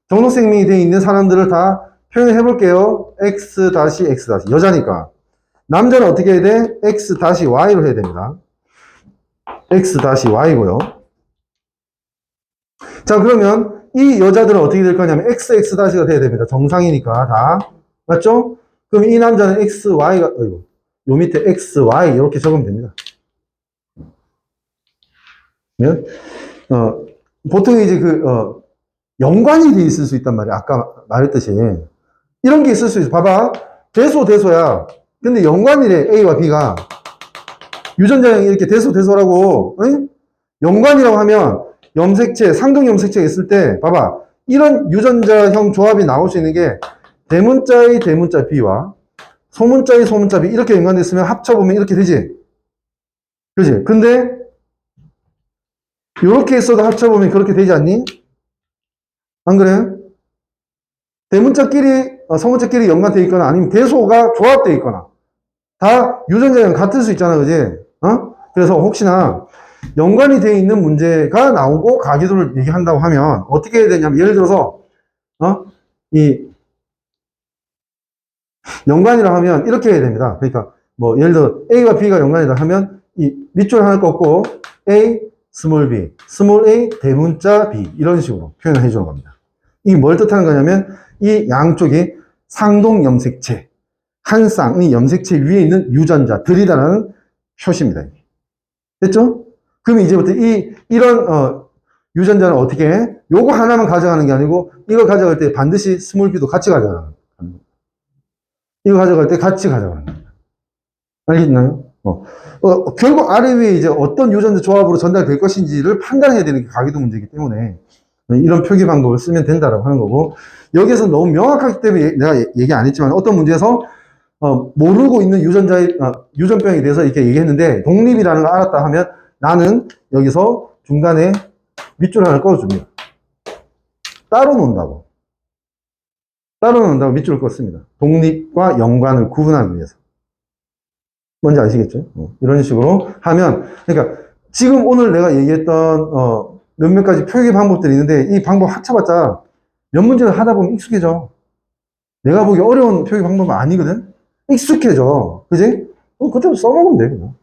정록생명이 되어 있는 사람들을 다 표현을 해볼게요. X-X- 여자니까 남자는 어떻게 해야 돼? X-Y로 해야 됩니다. X-Y고요. 자, 그러면 이 여자들은 어떻게 될 거냐면 XX-가 돼야 됩니다. 정상이니까 다. 맞죠? 그럼 이 남자는 XY가, 요 밑에 XY 이렇게 적으면 됩니다. 보통 이제 연관이 돼 있을 수 있단 말이야. 아까 말했듯이. 이런 게 있을 수 있어. 봐봐. 대소야. 근데 연관이래. A와 B가. 유전자형이 이렇게 대소라고. 응? 연관이라고 하면 염색체, 상등 염색체가 있을 때, 봐봐. 이런 유전자형 조합이 나올 수 있는 게 대문자의 대문자 B와 소문자의 소문자 B 이렇게 연관됐으면 합쳐보면 이렇게 되지. 그지? 근데 이렇게 있어도 합쳐보면 그렇게 되지 않니? 안 그래요? 대문자끼리, 소문자끼리 연관되어 있거나 아니면 대소가 조합되어 있거나 다 유전자형 같을 수 있잖아. 그지? 그래서 혹시나 연관이 되어 있는 문제가 나오고 가계도를 얘기한다고 하면 어떻게 해야 되냐면 예를 들어서 이 연관이라 하면 이렇게 해야 됩니다. 그러니까 뭐 예를 들어 A와 B가 연관이다 하면 이 밑줄 하나 꺾고 A, 스몰 b, 스몰 a, 대문자 B 이런 식으로 표현을 해주는 겁니다. 이게 뭘 뜻하는 거냐면 이 양쪽이 상동 염색체, 한 쌍의 염색체 위에 있는 유전자들이다라는 표시입니다. 됐죠? 그럼 이제부터 이런 유전자는 어떻게 해? 요거 하나만 가져가는 게 아니고 이거 가져갈 때 반드시 스몰 b도 같이 가져가는 겁니다. 이거 가져갈 때 같이 가져가는 겁니다. 알겠나요? 결국 아래 위에 이제 어떤 유전자 조합으로 전달될 것인지를 판단해야 되는 게 가계도 문제이기 때문에 이런 표기 방법을 쓰면 된다라고 하는 거고 여기서 너무 명확하기 때문에 내가 얘기 안 했지만 어떤 문제에서 모르고 있는 유전자의 유전병에 대해서 이렇게 얘기했는데 독립이라는 걸 알았다 하면 나는 여기서 중간에 밑줄 하나 꺼줍니다. 따로 놓는다고 밑줄을 껐습니다. 독립과 연관을 구분하기 위해서. 뭔지 아시겠죠? 이런 식으로 하면, 그러니까 지금 오늘 내가 얘기했던 몇몇 가지 표기 방법들이 있는데 이 방법 합쳐봤자 몇 문제를 하다 보면 익숙해져. 내가 보기 어려운 표기 방법은 아니거든? 익숙해져. 그지? 그때부터 써먹으면 돼, 그냥.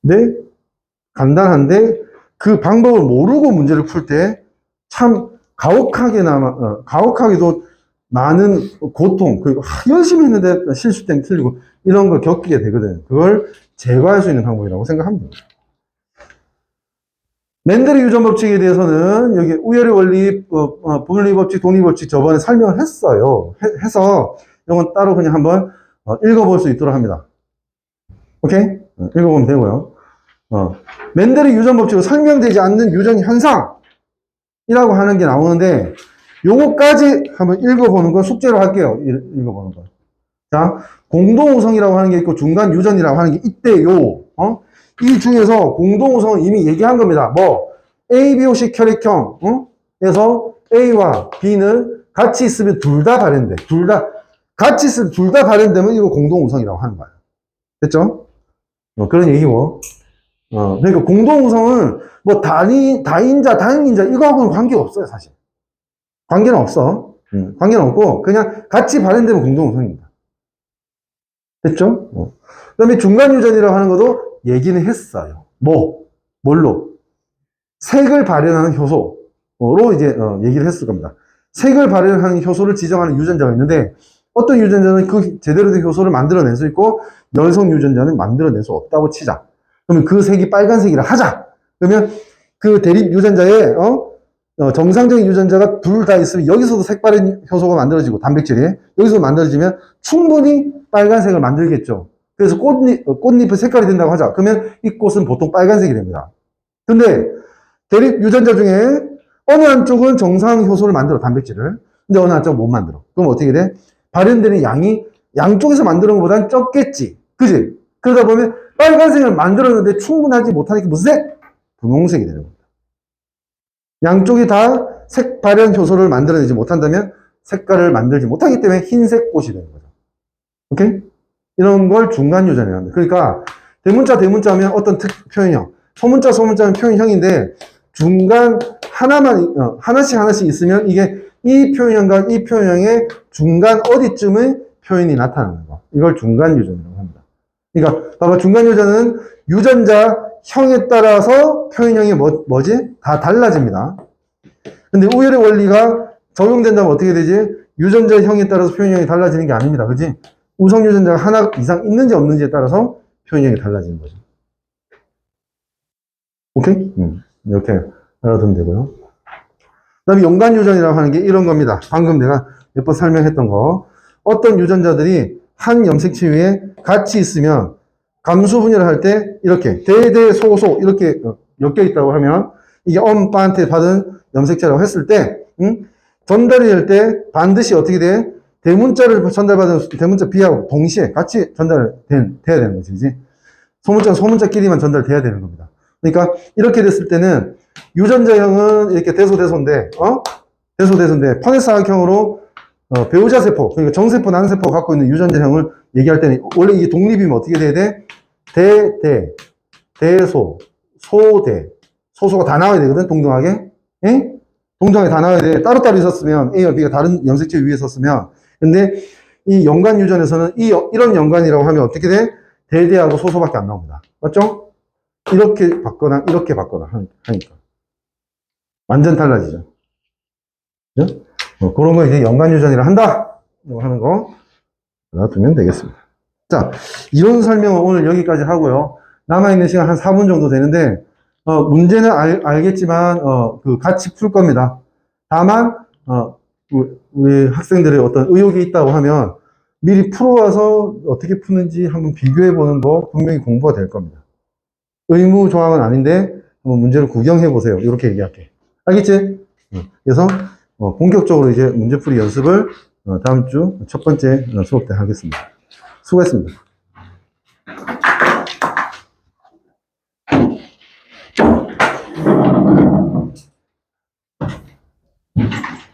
네? 간단한데 그 방법을 모르고 문제를 풀 때 참 가혹하게도 많은 고통, 그리고 열심히 했는데 실수 때문에 틀리고 이런 걸 겪게 되거든. 그걸 제거할 수 있는 방법이라고 생각합니다. 멘델의 유전 법칙에 대해서는 여기 우열의 원리, 분리 법칙, 독립 법칙 저번에 설명을 했어요. 해서 이건 따로 그냥 한번 읽어볼 수 있도록 합니다. 오케이? 읽어보면 되고요. 멘델의 유전 법칙으로 설명되지 않는 유전 현상이라고 하는 게 나오는데 요거까지 한번 읽어보는 거 숙제로 할게요. 읽어보는 거. 자, 공동우성이라고 하는 게 있고 중간 유전이라고 하는 게 있대요. 이 중에서 공동우성은 이미 얘기한 겁니다. 뭐 ABO식 혈액형 에서 A와 B는 같이 있으면 둘 다 발현돼. 같이 있으면 둘 다 발현되면 이거 공동우성이라고 하는 거예요. 됐죠? 그런 얘기고. 그러니까 공동우성은 뭐 다인자, 다인자 이거하고는 관계가 없어요, 사실. 관계는 없어. 관계는 없고 그냥 같이 발현되면 공동우성입니다. 됐죠? 그 다음에 중간유전이라고 하는 것도 얘기는 했어요. 뭘로? 색을 발현하는 효소로 이제 얘기를 했을 겁니다. 색을 발현하는 효소를 지정하는 유전자가 있는데 어떤 유전자는 그 제대로 된 효소를 만들어낼 수 있고 열성 유전자는 만들어낼 수 없다고 치자. 그러면 그 색이 빨간색이라 하자. 그러면 그 대립 유전자에 정상적인 유전자가 둘 다 있으면 여기서도 색바른 효소가 만들어지고 단백질이 여기서 만들어지면 충분히 빨간색을 만들겠죠. 그래서 꽃잎의 색깔이 된다고 하자. 그러면 이 꽃은 보통 빨간색이 됩니다. 근데 대립 유전자 중에 어느 한쪽은 정상 효소를 만들어, 단백질을. 근데 어느 한쪽은 못 만들어. 그럼 어떻게 돼? 발현되는 양이 양쪽에서 만드는 것보다는 적겠지. 그지? 그러다 보면 빨간색을 만들었는데 충분하지 못하니까 무슨 색? 분홍색이 되는 겁니다. 양쪽이 다 색 발현 효소를 만들어내지 못한다면 색깔을 만들지 못하기 때문에 흰색 꽃이 되는 거죠. 오케이? 이런 걸 중간 유전이라고 합니다. 그러니까 대문자 하면 어떤 표현형, 소문자는 표현형인데 중간 하나만 하나씩 있으면 이게 이 표현형과 이 표현형의 중간 어디쯤의 표현이 나타나는 거. 이걸 중간 유전이라고 합니다. 그러니까 봐봐, 중간 유전은 유전자 형에 따라서 표현형이 뭐지? 다 달라집니다. 근데 우열의 원리가 적용된다면 어떻게 되지? 유전자 형에 따라서 표현형이 달라지는 게 아닙니다. 그지? 우성 유전자가 하나 이상 있는지 없는지에 따라서 표현형이 달라지는 거죠. 오케이? 이렇게 알아두면 되고요. 그 다음에 연관 유전이라고 하는 게 이런 겁니다. 방금 내가 몇 번 설명했던 거. 어떤 유전자들이 한 염색체 위에 같이 있으면 감수 분열을 할 때 이렇게 대대소소 이렇게 엮여 있다고 하면 이게 엄빠한테 받은 염색체라고 했을 때 전달이 될 때 반드시 어떻게 돼? 대문자를 전달받은 대문자 B하고 동시에 같이 돼야 되는 거지. 그지? 소문자는 소문자끼리만 전달돼야 되는 겁니다. 그러니까 이렇게 됐을 때는 유전자형은 이렇게 대소인데 퍼네사각형으로 배우자 세포, 그러니까 정세포, 난세포가 갖고 있는 유전자형을 얘기할 때는 원래 이게 독립이면 어떻게 돼야 돼? 대소, 소대, 소소가 다 나와야 되거든, 동등하게. 응? 동등하게 다 나와야 돼. 따로따로 있었으면 A와 B가 다른 염색체 위에 있었으면. 근데 이 연관 유전에서는 이런 연관이라고 하면 어떻게 돼? 대대하고 소소밖에 안 나옵니다. 맞죠? 이렇게 받거나 이렇게 받거나 하니까 완전 달라지죠. 그죠? 그런 거 이제 연관 유전이라 한다 하는 거 알아두면 되겠습니다. 자, 이론 설명은 오늘 여기까지 하고요. 남아있는 시간 한 4분 정도 되는데 문제는 알겠지만 그 같이 풀 겁니다. 다만 우리 학생들의 어떤 의욕이 있다고 하면 미리 풀어와서 어떻게 푸는지 한번 비교해 보는 거 분명히 공부가 될 겁니다. 의무 조항은 아닌데 한번 문제를 구경해 보세요. 이렇게 얘기할게. 알겠지? 그래서 본격적으로 이제 문제풀이 연습을 다음 주 첫 번째 수업 때 하겠습니다. 수고했습니다.